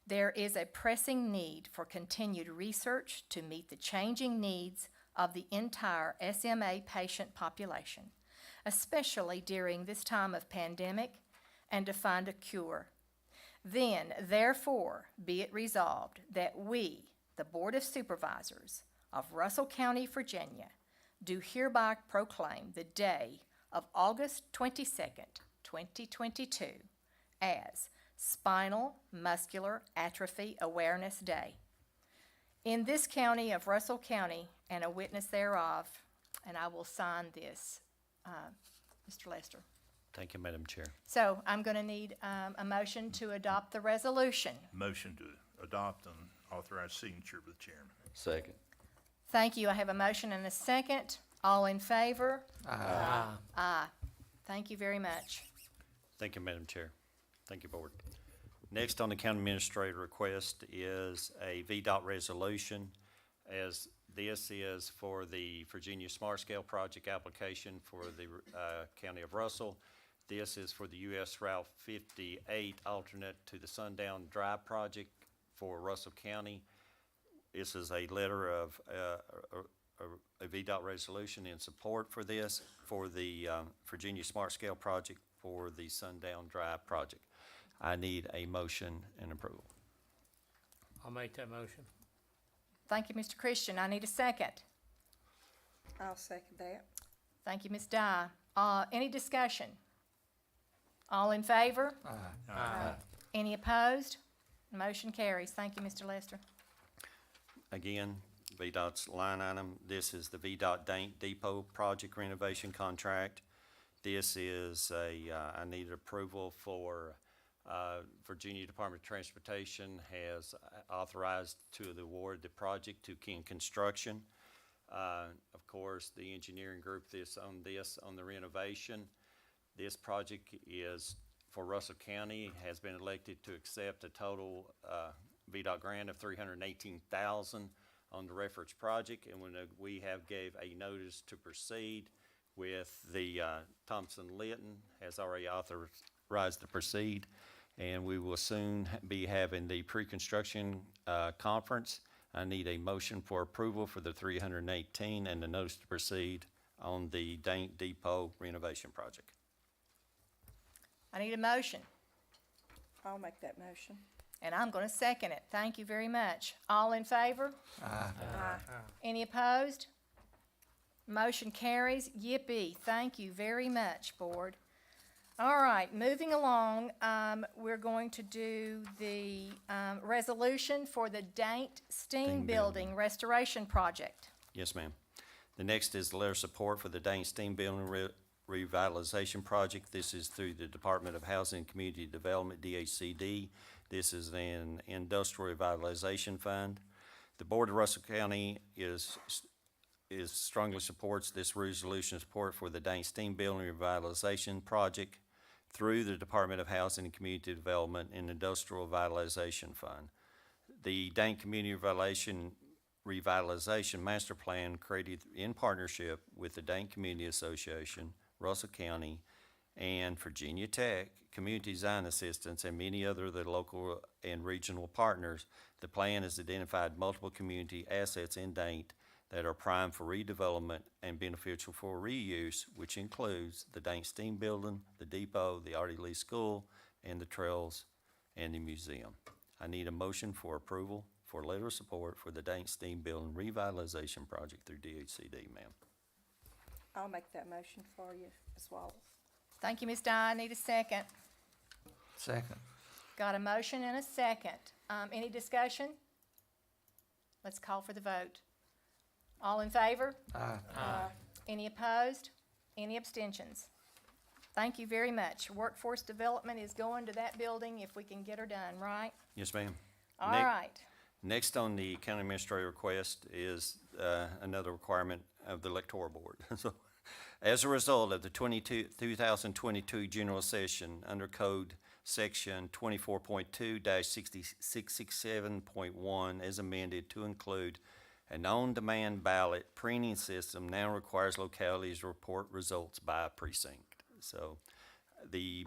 there is a pressing need for continued research to meet the changing needs of the entire SMA patient population, especially during this time of pandemic, and to find a cure. Then, therefore, be it resolved that we, the Board of Supervisors of Russell County, Virginia, do hereby proclaim the day of August 22nd, 2022 as Spinal Muscular Atrophy Awareness Day in this county of Russell County, and a witness thereof, and I will sign this, Mr. Lester. Thank you, Madam Chair. So I'm going to need a motion to adopt the resolution. Motion to adopt and authorize signature of the chairman. Second. Thank you. I have a motion and a second. All in favor? Aye. Aye. Thank you very much. Thank you, Madam Chair. Thank you, Board. Next on the county administrator request is a VDOT resolution, as this is for the Virginia Smart Scale Project application for the County of Russell. This is for the US Route 58 alternate to the Sundown Drive project for Russell County. This is a letter of a VDOT resolution in support for this, for the Virginia Smart Scale Project for the Sundown Drive project. I need a motion and approval. I'll make that motion. Thank you, Mr. Christian. I need a second. I'll second that. Thank you, Ms. Dye. Any discussion? All in favor? Aye. Any opposed? Motion carries. Thank you, Mr. Lester. Again, VDOT's line item, this is the VDOT Dank Depot project renovation contract. This is I need approval for, Virginia Department of Transportation has authorized to award the project to King Construction. Of course, the engineering group on the renovation. This project is for Russell County, has been elected to accept a total VDOT grant of $318,000 on the reference project, and when we have gave a notice to proceed with the Thompson Litton has already authorized to proceed, and we will soon be having the pre-construction conference. I need a motion for approval for the $318 and the notice to proceed on the Dank Depot renovation project. I need a motion, I'll make that motion. and I'm going to second it. Thank you very much. All in favor? Aye. Any opposed? Motion carries. Yippee. Thank you very much, Board. All right, moving along, we're going to do the resolution for the Dank Steam Building Restoration Project. Yes, ma'am. The next is the letter of support for the Dane Steam Building Revitalization Project. This is through the Department of Housing and Community Development, DHCD. This is an industrial revitalization fund. The Board of Russell County is strongly supports this resolution of support for the Dane Steam Building Revitalization Project through the Department of Housing and Community Development and Industrial Revitalization Fund. The Dane Community Revitalization Master Plan, created in partnership with the Dane Community Association, Russell County, and Virginia Tech, Community Design Assistance, and many other of the local and regional partners. The plan has identified multiple community assets in Dane that are prime for redevelopment and beneficial for reuse, which includes the Dane Steam Building, the depot, the Artie Lee School, and the trails and the museum. I need a motion for approval for letter of support for the Dane Steam Building Revitalization Project through DHCD, ma'am. I'll make that motion for you, Ms. Wallace. Thank you, Ms. Dye. I need a second. Second. Got a motion and a second. Any discussion? Let's call for the vote. All in favor? Aye. Any opposed? Any abstentions? Thank you very much. Workforce development is going to that building if we can get her done, right? Yes, ma'am. All Ne- right. Next on the county administrator request is another requirement of the electoral board. So, as a result of the 2022 general session under code section 24.2-6667.1 as amended to include an on-demand ballot printing system now requires localities to report results by precinct. So the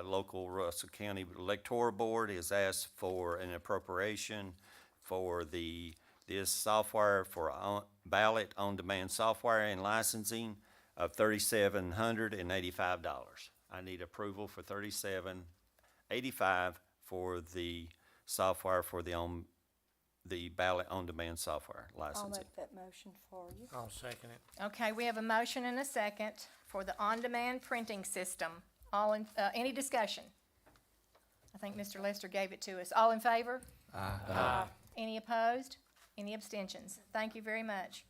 local Russell County Electoral Board has asked for an appropriation for this software for ballot on-demand software and licensing of $3,785. I need approval for $3,785 for the software for the ballot on-demand software I'll licensing. make that motion for you. I'll second it. Okay, we have a motion and a second for the on-demand printing system. Any discussion? I think Mr. Lester gave it to us. All in favor? Aye. Any opposed? Any abstentions? Thank you very much.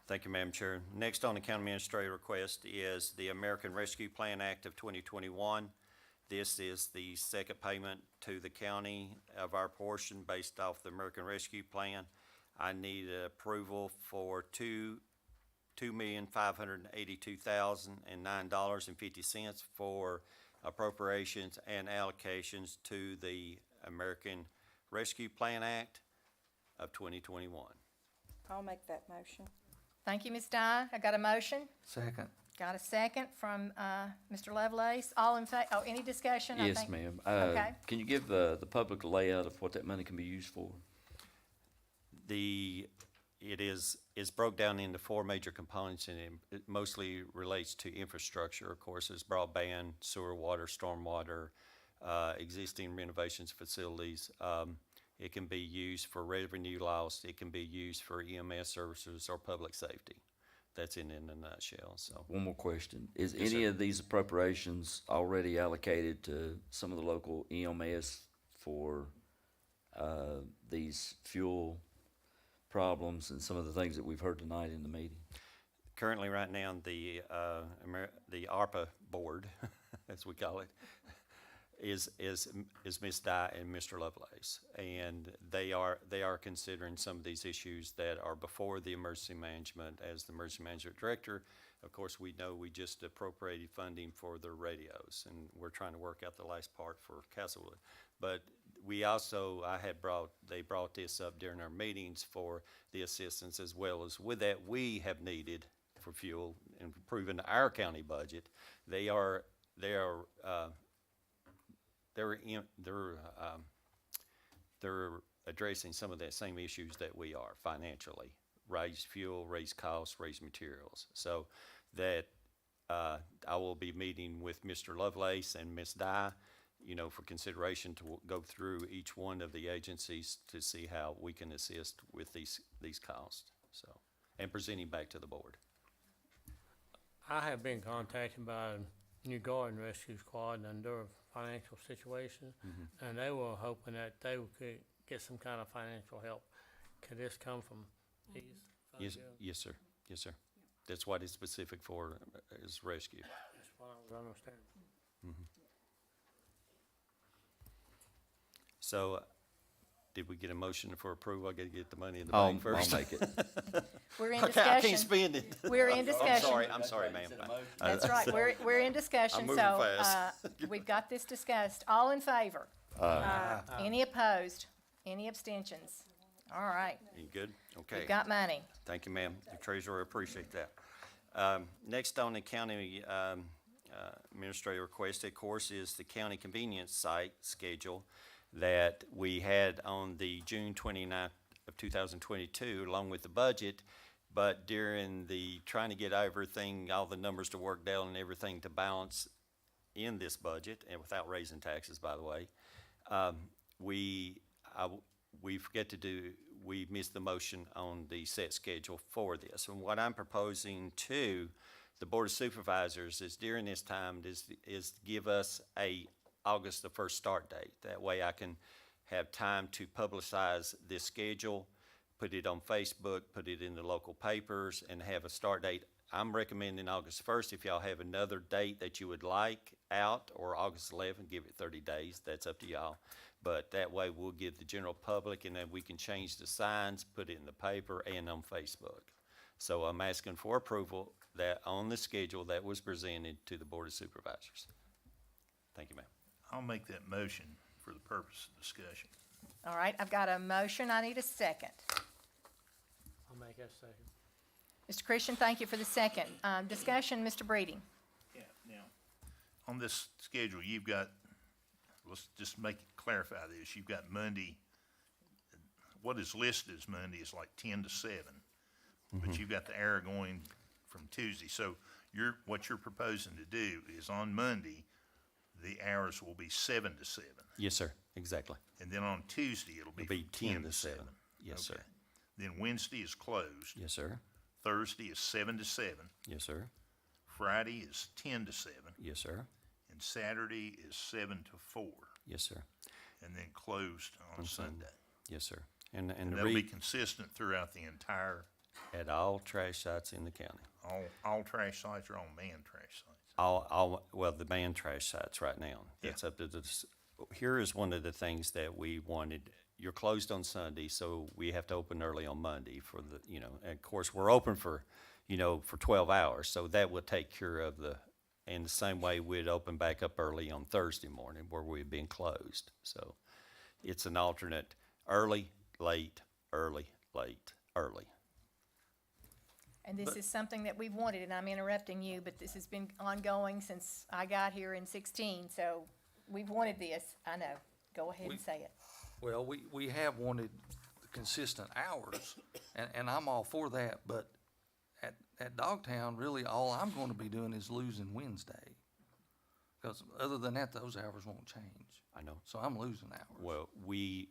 Thank you, Madam Chair. Next on the county administrator request is the American Rescue Plan Act of 2021. This is the second payment to the county of our portion based off the American Rescue Plan. I need approval for $2,582,009.50 for appropriations and allocations to the American Rescue Plan Act of 2021. I'll make that motion. Thank you, Ms. Dye. I got a motion. Second. Got a second from Mr. Lovelace. All in favor? Any discussion? I Yes, think- ma'am. Okay. Can you give the public a layout of what that money can be used for? It's broke down into four major components, and it mostly relates to infrastructure. Of course, it's broadband, sewer, water, stormwater, existing renovations facilities. It can be used for revenue loss. It can be used for EMS services or public safety. That's in a nutshell, so. One more question. Is Yes, any sir. of these appropriations already allocated to some of the local EMS for these fuel problems and some of the things that we've heard tonight in the meeting? Currently, right now, the ARPA board, as we call it, is Ms. Dye and Mr. Lovelace. And they are considering some of these issues that are before the emergency management. As the emergency management director, of course, we know we just appropriated funding for the radios, and we're trying to work out the last part for Castlewood. But we also, they brought this up during our meetings for the assistance, as well as with that we have needed for fuel and improving our county budget. They're addressing some of the same issues that we are financially. Raise fuel, raise costs, raise materials. So that I will be meeting with Mr. Lovelace and Ms. Dye, for consideration to go through each one of the agencies to see how we can assist with these costs. So, and presenting back to the board. I have been contacted by New Garden Rescue Squad under a financial situation, and they were hoping that they could get some kind of financial help. Could this come from these Yes, yes, sir. Yes, sir. That's what it's specific for, is rescue. That's what I was understanding. So, did we get a motion for approval? I gotta get the money in the I'll bank first. make it. We're in Okay, I discussion. can't spend it. We're in discussion. I'm sorry, ma'am. That's right, we're in discussion, I'm moving so, fast. we've got this discussed. All in favor? Any opposed? Any abstentions? All right, You good? Okay. we've got money. Thank you, ma'am. The treasurer, appreciate that. Next on the county administrator request, of course, is the county convenience site schedule that we had on the June 29th of 2022, along with the budget. But during the trying to get everything, all the numbers to work down and everything to balance in this budget, and without raising taxes, by the way, we missed the motion on the set schedule for this. And what I'm proposing to the Board of Supervisors is during this time is give us a August the 1st start date. That way I can have time to publicize this schedule, put it on Facebook, put it in the local papers, and have a start date. I'm recommending August 1st. If y'all have another date that you would like out, or August 11th, give it 30 days. That's up to y'all. But that way we'll give the general public, and then we can change the signs, put it in the paper and on Facebook. So I'm asking for approval that on the schedule that was presented to the Board of Supervisors. Thank you, ma'am. I'll make that motion for the purpose of discussion. All right, I've got a motion, I need a second. I'll make that second. Mr. Christian, thank you for the second. Discussion, Mr. Breeding. Yeah, now, on this schedule, you've got, let's just clarify this. You've got Monday, what is listed as Monday is like 10 to 7. But you've got the hour going from Tuesday. So what you're proposing to do is on Monday, the hours will be 7 to 7. Yes, sir, exactly. And then on Tuesday, it'll be 10 to 7. Yes, sir. Okay. Then Wednesday is closed. Yes, sir. Thursday is 7 to 7. Yes, sir. Friday is 10 to 7. Yes, sir. And Saturday is 7 to 4. Yes, sir. And then closed on Sunday. Yes, sir. And And that'll be consistent throughout the entire, at all trash sites in the county. all trash sites are all manned trash sites. Well, the banned trash sites right now. That's up to here is one of the things that we wanted. You're closed on Sunday, so we have to open early on Monday for and of course, we're open for 12 hours, so that will take care of in the same way we'd open back up early on Thursday morning where we've been closed. So it's an alternate early, late, early, late, early. And this is something that we've wanted, and I'm interrupting you, but this has been ongoing since I got here in 16, so we've wanted this. I know. Go ahead and say it. Well, we have wanted consistent hours, and I'm all for that, but at Dogtown, really, all I'm gonna be doing is losing Wednesday. Because other than that, those hours won't change. I know. So I'm losing hours. Well, the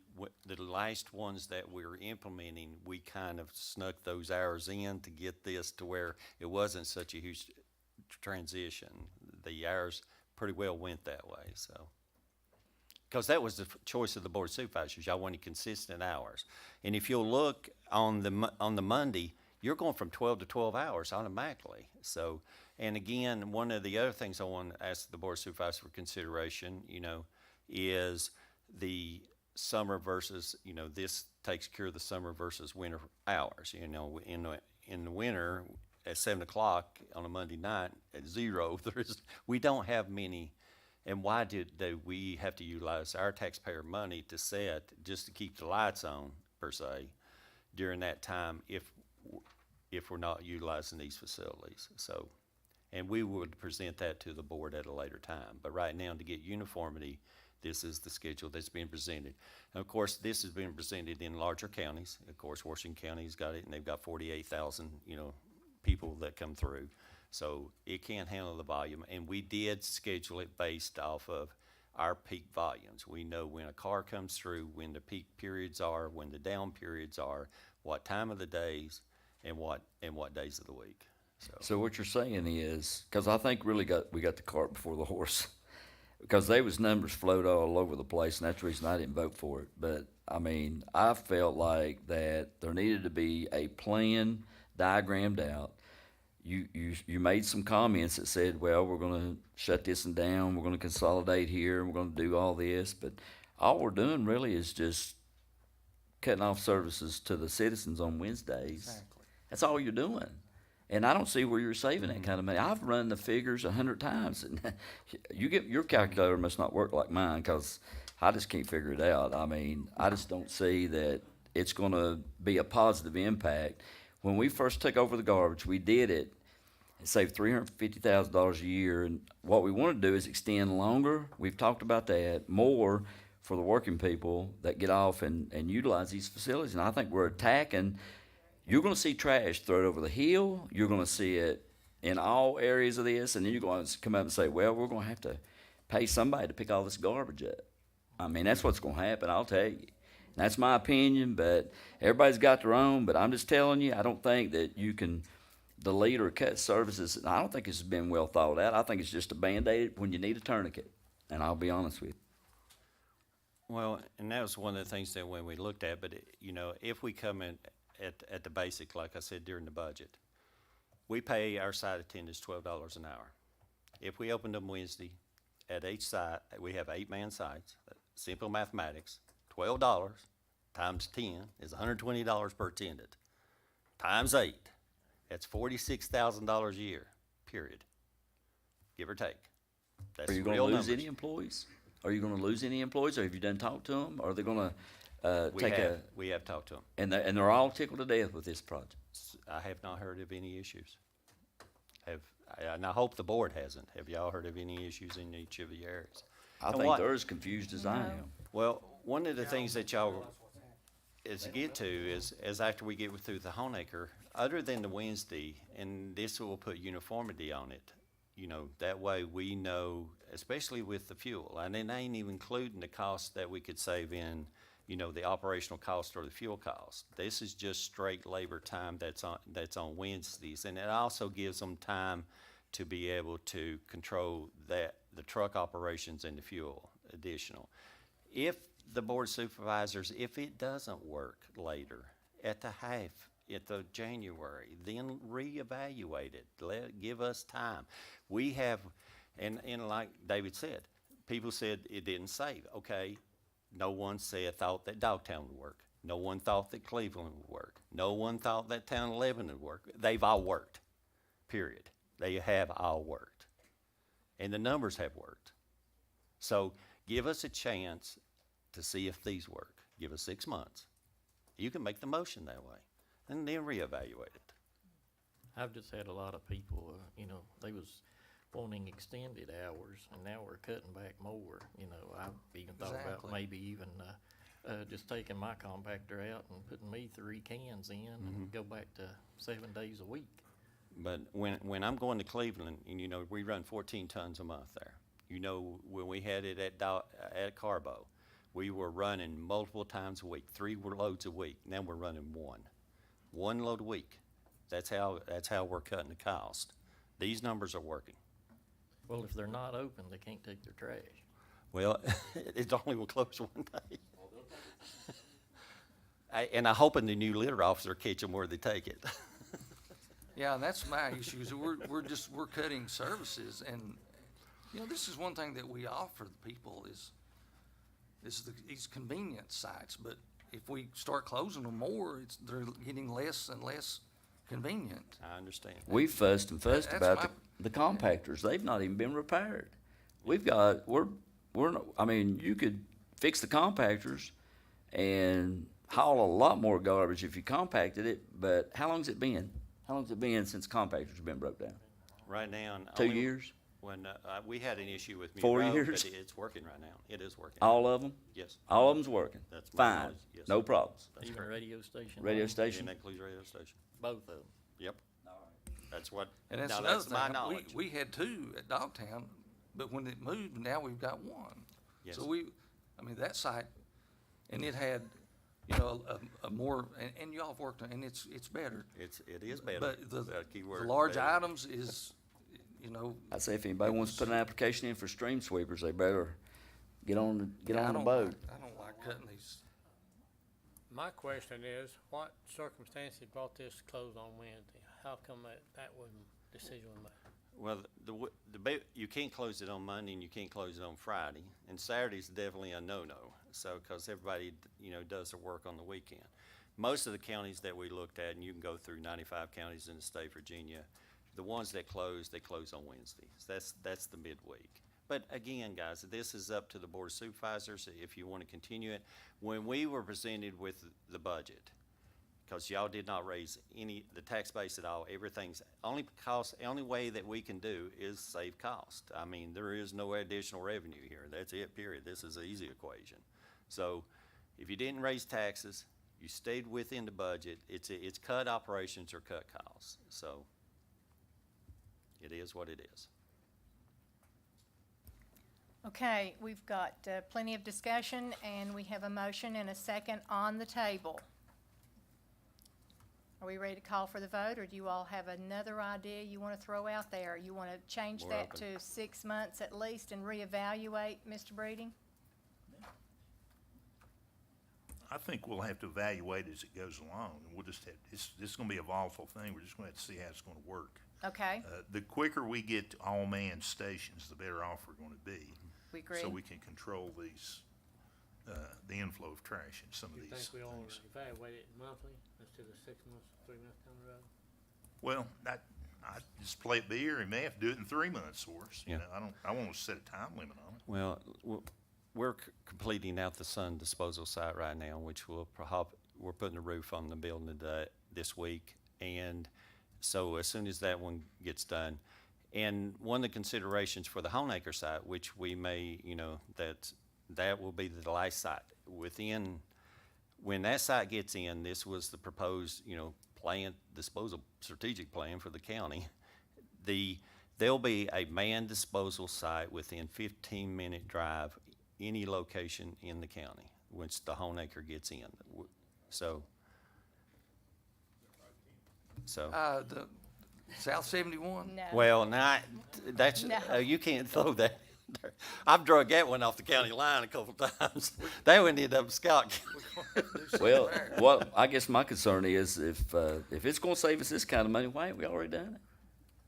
last ones that we were implementing, we kind of snuck those hours in to get this to where it wasn't such a huge transition. The hours pretty well went that way, so. Because that was the choice of the Board of Supervisors. Y'all wanted consistent hours. And if you'll look on the Monday, you're going from 12 to 12 hours automatically. So, and again, one of the other things I want to ask the Board of Supervisors for consideration, is the summer versus, this takes care of the summer versus winter hours. In the winter, at 7 o'clock on a Monday night at 0, we don't have many. And why do we have to utilize our taxpayer money to set, just to keep the lights on, per se, during that time if we're not utilizing these facilities? So, and we would present that to the board at a later time. But right now, to get uniformity, this is the schedule that's being presented. And of course, this is being presented in larger counties. Of course, Washington County's got it, and they've got 48,000, people that come through. So it can't handle the volume. And we did schedule it based off of our peak volumes. We know when a car comes through, when the peak periods are, when the down periods are, what time of the days, and what days of the week. So what you're saying is, because I think really we got the cart before the horse, because there was numbers float all over the place, and that's the reason I didn't vote for it. But I mean, I felt like that there needed to be a plan diagrammed out. You made some comments that said, well, we're gonna shut this one down, we're gonna consolidate here, we're gonna do all this, but all we're doing really is just cutting off services to the citizens on Wednesdays. Exactly. That's all you're doing. And I don't see where you're saving that kind of money. I've run the figures 100 times, and your calculator must not work like mine, because I just can't figure it out. I mean, I just don't see that it's going to be a positive impact. When we first took over the garbage, we did it and saved $350,000 a year. And what we want to do is extend longer. We've talked about that more for the working people that get off and utilize these facilities. And I think we're attacking. You're going to see trash thrown over the hill. You're going to see it in all areas of this. And then you're going to come up and say, well, we're going to have to pay somebody to pick all this garbage up. I mean, that's what's going to happen, I'll tell you. That's my opinion, but everybody's got their own. But I'm just telling you, I don't think that you can delete or cut services. I don't think it's been well thought out. I think it's just a Band-Aid when you need a tourniquet, and I'll be honest with you. Well, and that was one of the things that when we looked at, but, if we come in at the basic, like I said, during the budget, we pay our site attendants $12 an hour. If we opened them Wednesday, at each site, we have 8-man sites, simple mathematics, $12 times 10 is $120 per attendant, times 8, that's $46,000 a year, period, give or take. That's Are you going real to lose numbers. any employees? Are you going to lose any employees, or have you done talk to them? Are they going to We have talked to them. and they're all tickled to death with this project? I have not heard of any issues. And I hope the board hasn't. Have y'all heard of any issues in each of the areas? I And think what- they're as confused as I am. Well, one of the things that y'all is get to is after we get through the Honaker, other than the Wednesday, and this will put uniformity on it, that way we know, especially with the fuel, and it ain't even including the cost that we could save in, the operational cost or the fuel cost. This is just straight labor time that's on Wednesdays, and it also gives them time to be able to control the truck operations and the fuel additional. If the board of supervisors, if it doesn't work later at the January, then reevaluate it. Give us time. We have, and like David said, people said it didn't save. Okay, no one thought that Dogtown would work. No one thought that Cleveland would work. No one thought that Town 11 would work. They've all worked, period. They have all worked. And the numbers have worked. So give us a chance to see if these work. Give us 6 months. You can make the motion that way, and then reevaluate it. I've just had a lot of people, they was wanting extended hours, and now we're cutting back more. I've even thought about Exactly. maybe even just taking my compactor out and putting me 3 cans in and go back to 7 days a week. But when I'm going to Cleveland, and we run 14 tons a month there. When we had it at Carbo, we were running multiple times a week, 3 loads a week. Now we're running 1 load a week. That's how we're cutting the cost. These numbers are working. Well, if they're not open, they can't take their trash. Well, it only will close one day. And I hope in the new litter officer catch them where they take it. Yeah, and that's my issue, is we're cutting services, and, this is one thing that we offer the people is these convenience sites, but if we start closing them more, they're getting less and less convenient. I understand. We fussed and fussed That's about the compactors. They've not even been repaired. You could fix the compactors and haul a lot more garbage if you compacted it, but how long's it been? How long's it been since compactors have been broke down? Right now. 2 years? When we had an issue with Mute 4 Road, years? but it's working right now. It is working. All of them? Yes. All of them's working? That's my Fine, knowledge, yes. no problems. That's Even correct. radio station. Radio on? station? And that includes radio station. Both of them. Yep. That's what, And that's now another that's my thing, knowledge. we had 2 at Dogtown, but when it moved, now we've got 1. Yes. So that site, and it had, a more, and y'all have worked on, and it's better. It is better. But the Key word, large better. items is, I say if anybody wants to put an application in for stream sweepers, they better get on the I boat. don't like cutting My question is, what circumstances brought this to close on Wednesday? How come that was decision was made? Well, you can't close it on Monday and you can't close it on Friday, and Saturday's definitely a no-no. So, because everybody, does their work on the weekend. Most of the counties that we looked at, and you can go through 95 counties in the state of Virginia, the ones that close, they close on Wednesdays. That's the midweek. But again, guys, this is up to the Board of Supervisors if you want to continue it. When we were presented with the budget, because y'all did not raise the tax base at all, everything's, only way that we can do is save cost. I mean, there is no additional revenue here. That's it, period. This is an easy equation. So if you didn't raise taxes, you stayed within the budget, it's cut operations or cut costs. So it is what it is. Okay, we've got plenty of discussion, and we have a motion and a second on the table. Are we ready to call for the vote, or do you all have another idea you want to throw out there? You want to change We're that open. to 6 months at least and reevaluate, Mr. Breeding? I think we'll have to evaluate as it goes along, and we'll just have, this is gonna be a volatile thing, we're just gonna have to see how it's gonna work. Okay, The quicker we get to all-man stations, the better off we're gonna be. we agree. So we can control these, the inflow of trash in some of You these think we ought things. to evaluate it monthly instead of 6 months, 3 months down the road? Well, I just play it by ear, he may have to do it in 3 months for us, Yeah. I won't set a time limit on it. Well, we're completing out the sun disposal site right now, which we're putting the roof on the building this week. And so as soon as that one gets done, and one of the considerations for the Honaker site, which we may, that will be the last site. When that site gets in, this was the proposed, disposal strategic plan for the county. There'll be a manned disposal site within 15-minute drive any location in the county once the Honaker gets in. So. The South 71? No. Well, now, No. you can't throw that. I've drug that one off the county line a couple times. That one ended up Scott. Well, I guess my concern is if it's gonna save us this kind of money, why ain't we already done it?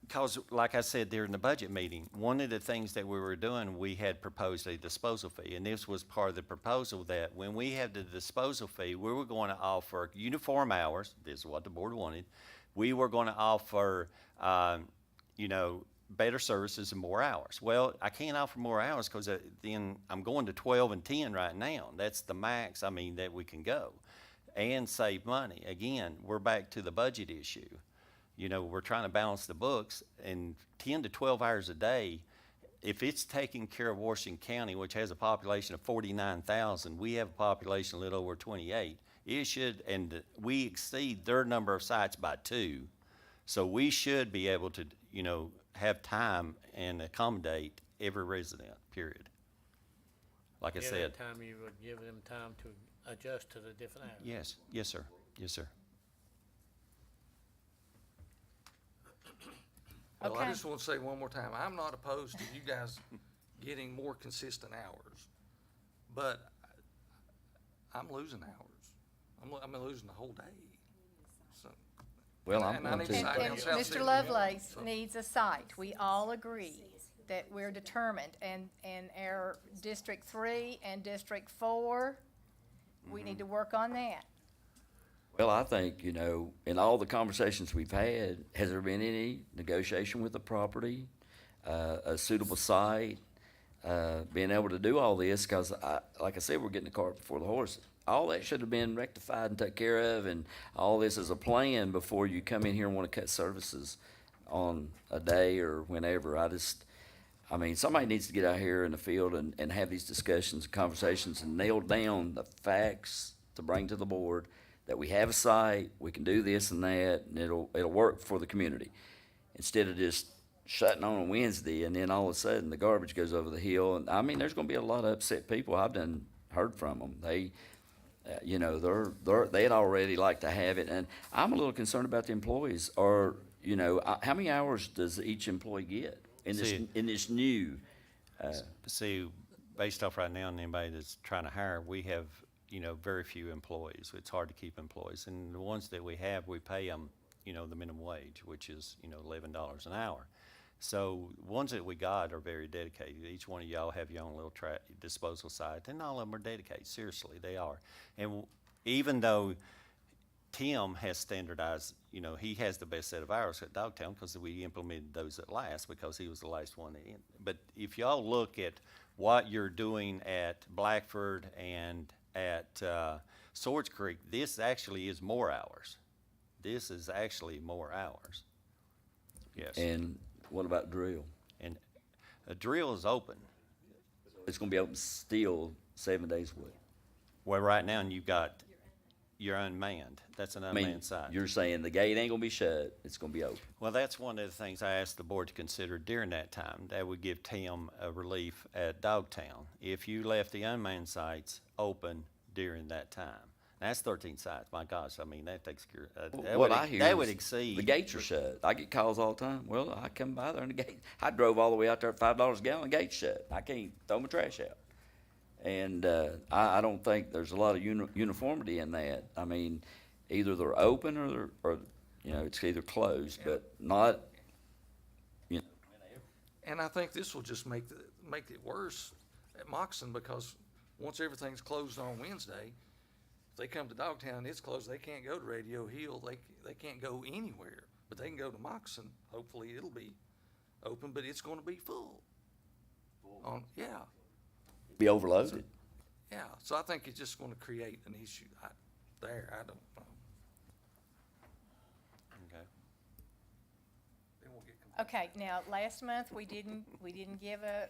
Because, like I said during the budget meeting, one of the things that we were doing, we had proposed a disposal fee, and this was part of the proposal that when we had the disposal fee, we were going to offer uniform hours. This is what the board wanted. We were going to offer, better services and more hours. Well, I can't offer more hours because then I'm going to 12 and 10 right now. That's the max, that we can go and save money. Again, we're back to the budget issue. We're trying to balance the books, and 10 to 12 hours a day, if it's taking care of Washington County, which has a population of 49,000, we have a population a little over 28. It should, and we exceed their number of sites by 2. So we should be able to, have time and accommodate every resident, period. Like I Yeah, said. that time you would give them time to adjust to the different hours. Yes, sir. Yes, sir. Well, I Okay. just want to say one more time, I'm not opposed to you guys getting more consistent hours, but I'm losing hours. I'm losing the whole day. So, Well, I'm and I going need to. to And, side and down South Mr. 71, Lovelace so- needs a site. We all agree that we're determined, and our District 3 and District 4, we need to work on that. Well, I think, in all the conversations we've had, has there been any negotiation with the property, a suitable site, being able to do all this? Because, like I said, we're getting the cart before the horse. All that should have been rectified and taken care of, and all this is a plan before you come in here and want to cut services on a day or whenever. Somebody needs to get out here in the field and have these discussions, conversations, and nail down the facts to bring to the board that we have a site, we can do this and that, and it'll work for the community. Instead of just shutting on Wednesday and then all of a sudden the garbage goes over the hill. And there's gonna be a lot of upset people. I've heard from them. They'd already like to have it. And I'm a little concerned about the employees. How many hours does each employee get in this new? See, based off right now and anybody that's trying to hire, we have very few employees. It's hard to keep employees. And the ones that we have, we pay them, the minimum wage, which is, $11 an hour. So ones that we got are very dedicated. Each one of y'all have your own little disposal site, and all of them are dedicated. Seriously, they are. And even though Tim has standardized, he has the best set of hours at Dogtown because we implemented those at last because he was the last one in. But if y'all look at what you're doing at Blackford and at Swords Creek, this actually is more hours. This is actually more hours. Yes. And what about drill? And a drill is open. It's gonna be open still 7 days a week. Well, right now you've got, you're unmanned. That's an I mean, unmanned site. you're saying the gate ain't gonna be shut, it's gonna be open. Well, that's one of the things I asked the board to consider during that time. That would give Tim a relief at Dogtown. If you left the unmanned sites open during that time. That's 13 sites. My gosh, I mean, that takes care, What I hear that is would exceed. the gates are shut. I get calls all the time. Well, I come by there and the gate, I drove all the way out there at $5 a gallon, the gate's shut. I can't throw my trash out. And, I don't think there's a lot of uniformity in that. I mean, either they're open or it's either closed, but not, And I think this will just make it worse at Moxon, because once everything's closed on Wednesday, if they come to Dogtown, it's closed, they can't go to Radio Hill, they can't go anywhere, but they can go to Moxon. Hopefully it'll be open, but it's gonna be full. Yeah, be overloaded. yeah, so I think it's just gonna create an issue I don't know. Okay. Then we'll get Okay, now, last month, we didn't give a,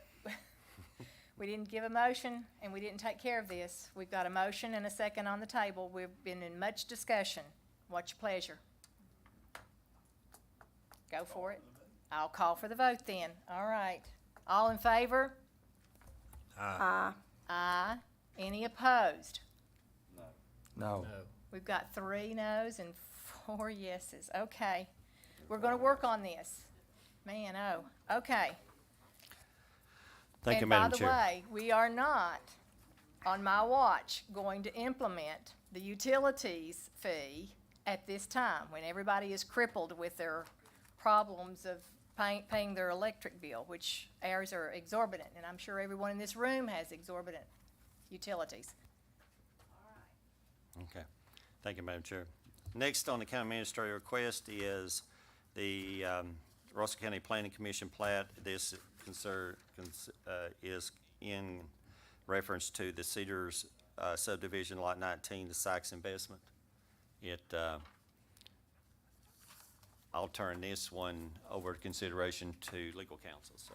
we didn't give a motion, and we didn't take care of this. We've got a motion and a second on the table. We've been in much discussion. What's your pleasure? Go for it. I'll call for the vote then. All right. All in favor? Aye. Aye. Any opposed? No. We've got 3 noes and 4 yeses. Okay. We're gonna work on this. Man, oh, okay. Thank you, Madam Chair. And by the way, we are not, on my watch, going to implement the utilities fee at this time, when everybody is crippled with their problems of paying their electric bill, which ours are exorbitant, and I'm sure everyone in this room has exorbitant utilities. Okay. Thank you, Madam Chair. Next on the county administrator request is the Russell County Planning Commission plat. This is in reference to the Cedars subdivision, Lot 19, the Sykes investment. I'll turn this one over to consideration to legal counsel, so.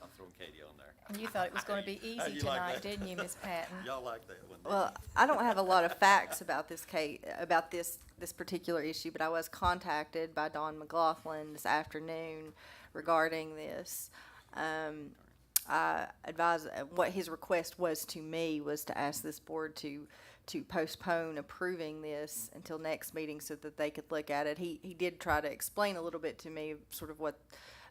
I'm throwing Katie on there. And you thought it was gonna be easy you like tonight, that? didn't you, Ms. Patton? Y'all like that one? Well, I don't have a lot of facts about this case, about this particular issue, but I was contacted by Don McLaughlin this afternoon regarding this. I advise, what his request was to me was to ask this board to postpone approving this until next meeting so that they could look at it. He did try to explain a little bit to me sort of what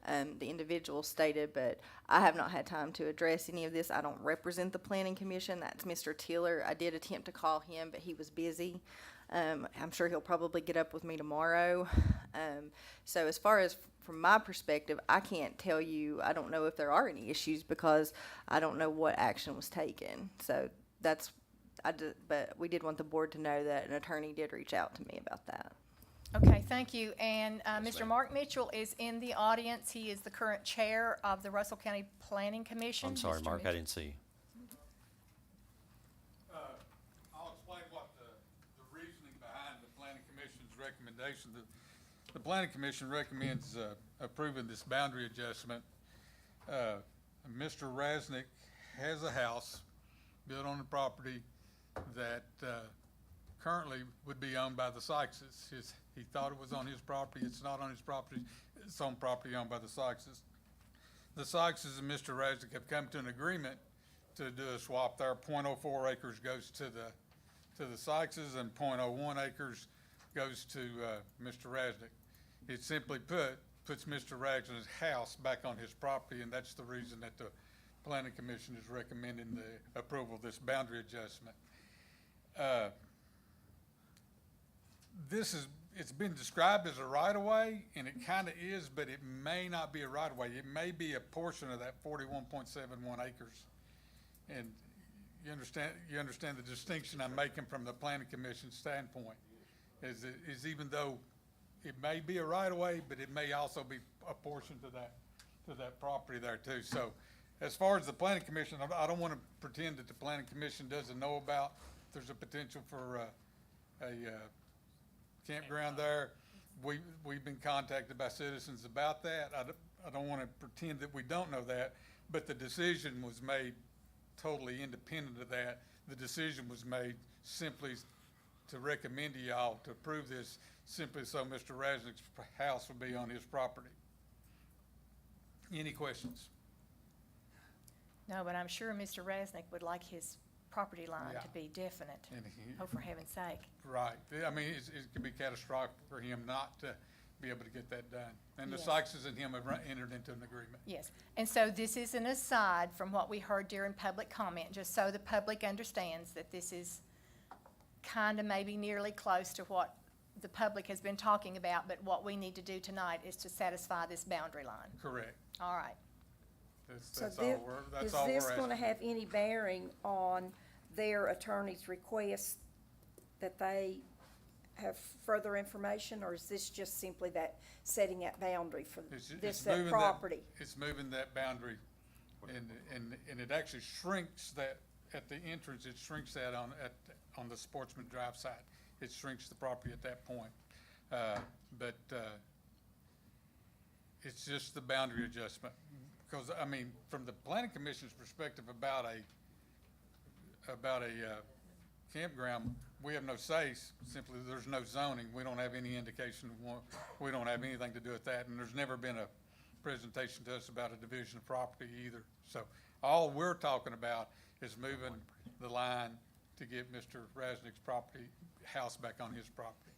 the individual stated, but I have not had time to address any of this. I don't represent the Planning Commission. That's Mr. Tiller. I did attempt to call him, but he was busy. I'm sure he'll probably get up with me tomorrow. So as far as from my perspective, I can't tell you, I don't know if there are any issues because I don't know what action was taken. So that's, but we did want the board to know that an attorney did reach out to me about that. Okay, thank you. And Mr. Mark Mitchell is in the audience. He is the current chair of the Russell County Planning Commission. I'm sorry, Mr. Mark, I Mitchell. didn't see you. I'll explain what the reasoning behind the Planning Commission's recommendation. The Planning Commission recommends approving this boundary adjustment. Mr. Rasnick has a house built on the property that currently would be owned by the Sykeses. He thought it was on his property. It's not on his property. It's on property owned by the Sykeses. The Sykeses and Mr. Rasnick have come to an agreement to do a swap there. 0.04 acres goes to the Sykeses and 0.01 acres goes to Mr. Rasnick. It simply puts Mr. Rasnick's house back on his property, and that's the reason that planning commission is recommending the approval of this boundary adjustment. It's been described as a right-of-way, and it kinda is, but it may not be a right-of-way. It may be a portion of that 41.71 acres. And you understand the distinction I'm making from the planning commission standpoint, is even though it may be a right-of-way, but it may also be a portion to that property there too. So as far as the planning commission, I don't wanna pretend that the planning commission doesn't know about, there's a potential for a campground there. We've been contacted by citizens about that. I don't wanna pretend that we don't know that, but the decision was made totally independent of that. The decision was made simply to recommend to y'all to approve this, simply so Mr. Rasnick's house would be on his property. Any questions? No, but I'm sure Mr. Resnick would like his property line Yeah. to be definite. And Oh, for heaven's sake. Right. I mean, it could be catastrophic for him not to be able to get that done. And the Yes. Sykes and him have entered into an agreement. Yes, and so this is an aside from what we heard during public comment, just so the public understands that this is kind of maybe nearly close to what the public has been talking about, but what we need to do tonight is to satisfy this boundary line. Correct. All right. That's all we're Is asking. this gonna have any bearing on their attorney's request that they have further information, or is this just simply that setting that boundary for It's that moving property? It's moving that boundary, and it actually shrinks that, at the entrance, it shrinks that on the Sportsman Drive side. It shrinks the property at that point. But it's just the boundary adjustment. Because, I mean, from the planning commission's perspective about a campground, we have no say, simply there's no zoning. We don't have any indication we don't have anything to do with that, and there's never been a presentation to us about a division of property either. So all we're talking about is moving the line to get Mr. Rasnick's house back on his property.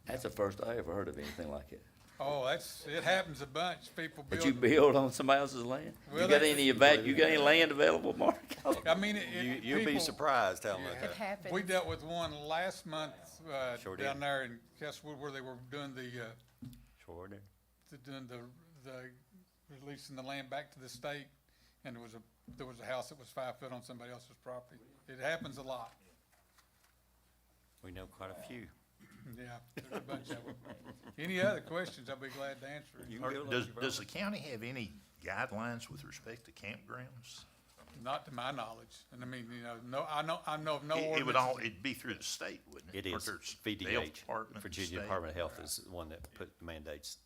That's the first I ever heard of anything like it. Oh, it happens a bunch. People build. That you build on somebody else's land? Well, You got that's- any land available, Mark? I mean, You'd be people- surprised how much. It happens. We dealt with one last month, Sure did. down there in Castlewood where they were doing Sure did. the releasing the land back to the state, and there was a house that was 5 foot on somebody else's property. It happens a lot. We know quite a few. Yeah, there's a bunch of them. Any other questions, I'll be glad to answer. Does the county have any guidelines with respect to campgrounds? Not to my knowledge, and I mean, I know of no It would ordinance. it'd be through the state, wouldn't it? It Or is. there's the health VDH, department, Virginia state? Department of Health is the one that mandates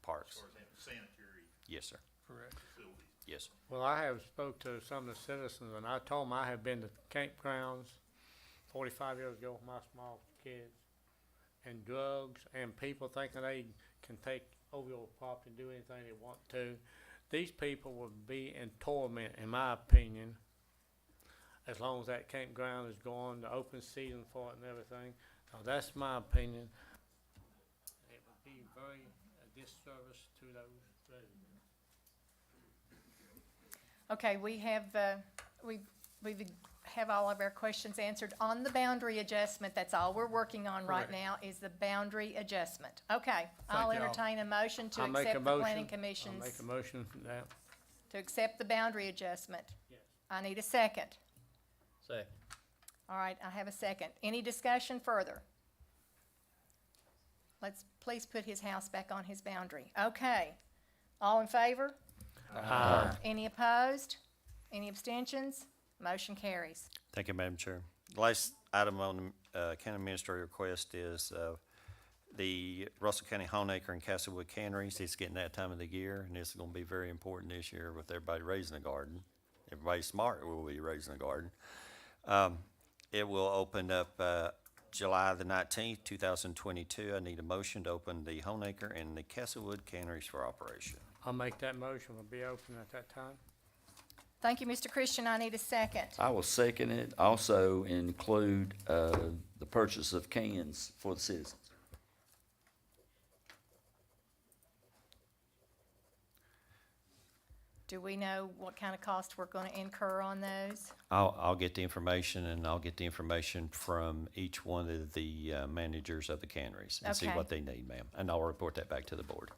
parks. Sanitary Yes, sir. Correct. facilities. Yes, sir. Well, I have spoke to some of the citizens, and I told them I have been to campgrounds 45 years ago with my small kids, and drugs, and people thinking they can take over your property and do anything they want to. These people would be in torment, in my opinion, as long as that campground is going, the open season for it and everything. Now, that's my opinion. It would be very a disservice to those residents. Okay, we have all of our questions answered on the boundary adjustment. That's all we're working on right Correct. now is the boundary adjustment. Okay, I'll y'all. entertain a motion to I'll make a accept the planning motion. I'll commission's, make a motion for that. to accept the boundary adjustment. Yes. I need a second. Second. All right, I have a second. Any discussion further? Let's please put his house back on his boundary. Okay. All in favor? Any opposed? Any abstentions? Motion carries. Thank you, Madam Chair. The last item on the county administrator request is the Russell County Homeacre and Castlewood Canneries. It's getting that time of the year, and this is going to be very important this year with everybody raising a garden. Everybody smart will be raising a garden. It will open up July the 19th, 2022. I need a motion to open the Homeacre and the Castlewood Canneries for operation. I'll make that motion. We'll be open at that time. Thank you, Mr. Christian. I need a second. I will second it. Also include, the purchase of cans for the citizens. Do we know what kind of cost we're gonna incur on those? I'll get the information, and I'll get the information from each one of the managers of the canneries and see Okay. what they need, ma'am. And I'll report that back to the board.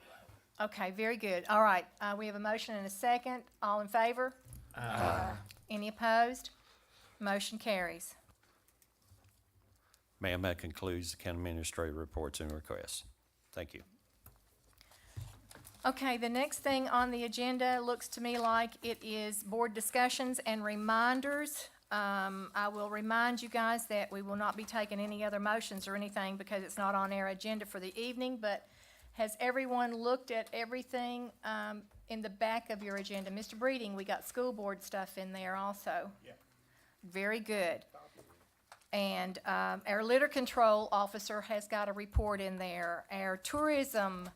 Okay, very good. All right, we have a motion and a second. All in favor? Any opposed? Motion carries. Ma'am, that concludes the county administrator reports and requests. Thank you. Okay, the next thing on the agenda looks to me like it is board discussions and reminders. I will remind you guys that we will not be taking any other motions or anything because it's not on our agenda for the evening, but has everyone looked at everything, in the back of your agenda? Mr. Breeding, we got school board stuff in there also. Yeah. Very good. And, our litter control officer has got a report in there. Our tourism,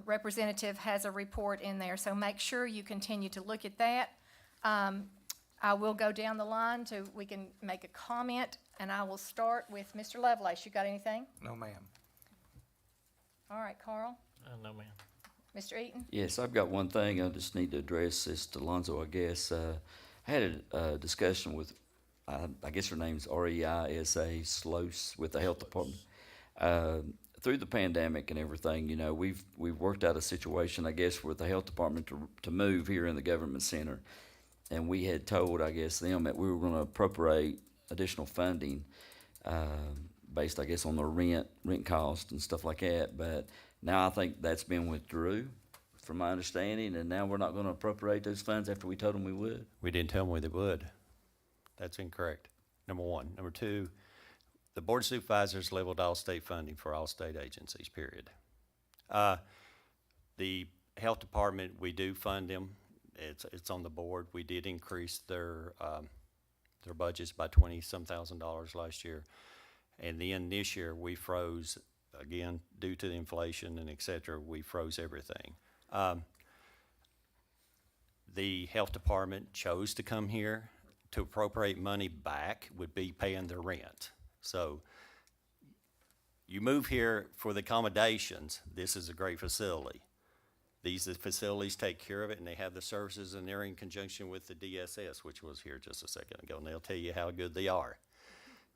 representative has a report in there, so make sure you continue to look at that. I will go down the line we can make a comment, and I will start with Mr. Lovelace. You got anything? No, ma'am. All right, Carl? No, ma'am. Mr. Eaton? Yes, I've got one thing. I just need to address this to Lonzo, I guess. I had a discussion with, I guess her name's REISA, Sluice, with the health department. Through the pandemic and everything, you know, we've worked out a situation, I guess, with the health department to move here in the government center. And we had told, I guess, them that we were gonna appropriate additional funding, based, I guess, on the rent cost and stuff like that. But now I think that's been withdrew, from my understanding, and now we're not gonna appropriate those funds after we told them we would. We didn't tell them we would. That's incorrect, number one. Number two, the Board of Supervisors leveled all state funding for all state agencies, period. The health department, we do fund them. It's on the board. We did increase their budgets by $20-some thousand last year. And then this year, we froze, again, due to the inflation and et cetera, we froze everything. The health department chose to come here. To appropriate money back would be paying their rent. So you move here for the accommodations. This is a great facility. These facilities take care of it, and they have the services, and they're in conjunction with the DSS, which was here just a second ago, and they'll tell you how good they are.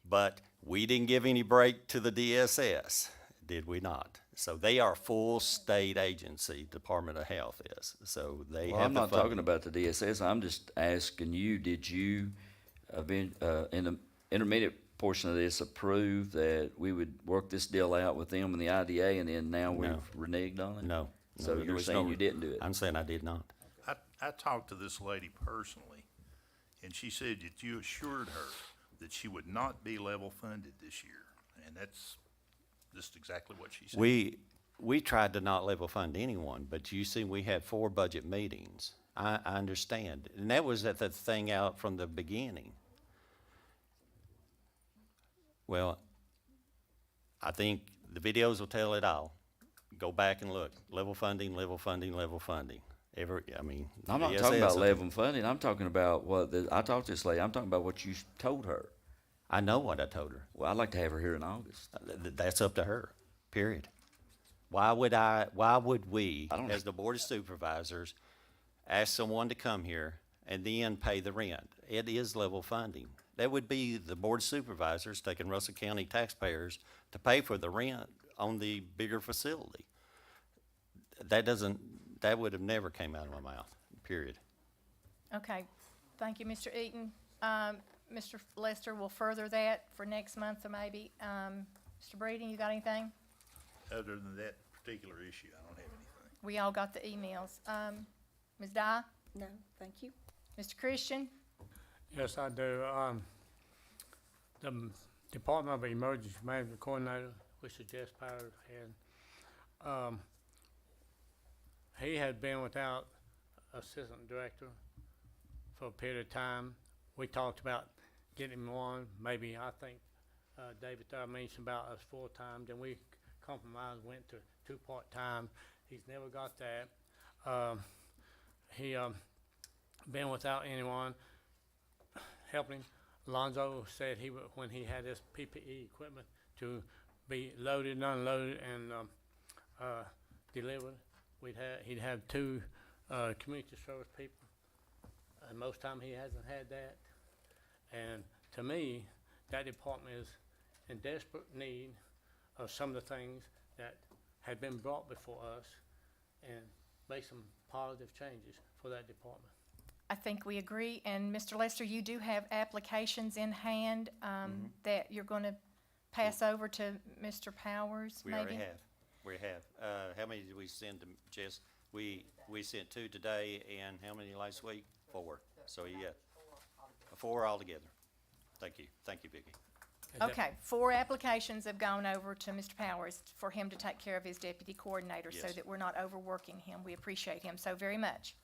But we didn't give any break to the DSS, did we not? So they are full state agency, Department of Health is. So they Well, have I'm the not funding. talking about the DSS. I'm just asking you, did you, in the intermediate portion of this, approve that we would work this deal out with them and the IDA, and then now we've reneged on it? No. So there you're was saying no- you didn't do it? I'm saying I did not. I talked to this lady personally, and she said that you assured her that she would not be level funded this year, and that's just exactly what she said. We tried to not level fund anyone, but you see, we had 4 budget meetings. I understand, and that was at the thing out from the beginning. Well, I think the videos will tell it all. Go back and look. Level funding, level funding, level funding. I'm not talking about level funding. I'm talking about I talked to this lady. I'm talking about what you told her. I know what I told her. Well, I'd like to have her here in August. That's up to her, period. Why would we, as the Board of Supervisors, ask someone to come here and then pay the rent? It is level funding. That would be the Board of Supervisors taking Russell County taxpayers to pay for the rent on the bigger facility. That would have never came out of my mouth, period. Okay, thank you, Mr. Eaton. Mr. Lester will further that for next month or maybe. Mr. Breeding, you got anything? Other than that particular issue, I don't have anything. We all got the emails. Ms. Dye? No, thank you. Mr. Christian? Yes, I do. The Department of Emergency Management Coordinator, which is Jess Powers, he had been without assistant director for a period of time. We talked about getting him one. Maybe, I think, David there mentioned about us full-time. Then we compromised, went to 2 part-time. He's never got that. He been without anyone helping him. Lonzo said he would, when he had this PPE equipment to be loaded and unloaded and delivered, he'd have 2 community service people, and most time he hasn't had that. And to me, that department is in desperate need of some of the things that had been brought before us and make some positive changes for that department. I think we agree, and Mr. Lester, you do have applications in hand, that you're gonna pass over to Mr. Powers, We maybe? already have. We have. How many did we send to Jess? We sent 2 today, and how many last week? 4. So, yeah, 4 altogether. Thank you. Thank you, Vicki. Okay, 4 applications have gone over to Mr. Powers for him to take care of his deputy coordinator, so Yes. that we're not overworking him. We appreciate him so very much.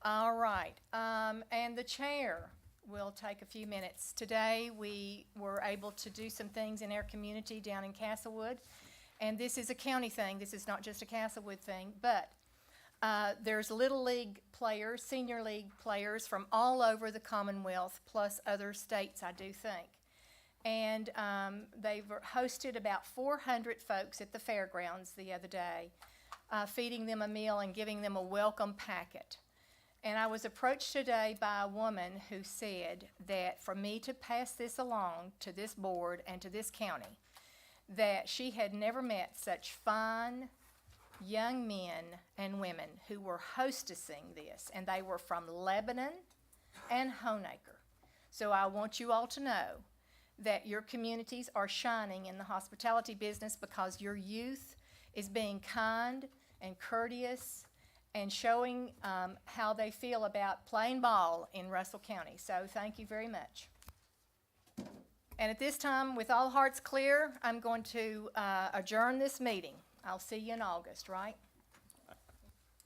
All right, and the chair will take a few minutes. Today, we were able to do some things in our community down in Castlewood, and this is a county thing, this is not just a Castlewood thing, but there's Little League players, senior league players from all over the Commonwealth, plus other states, I do think. And they've hosted about 400 folks at the fairgrounds the other day, feeding them a meal and giving them a welcome packet. And I was approached today by a woman who said that for me to pass this along to this board and to this county, that she had never met such fine young men and women who were hostessing this, and they were from Lebanon and Honaker. So I want you all to know that your communities are shining in the hospitality business because your youth is being kind and courteous and showing how they feel about playing ball in Russell County. So thank you very much. And at this time, with all hearts clear, I'm going to adjourn this meeting. I'll see you in August, right?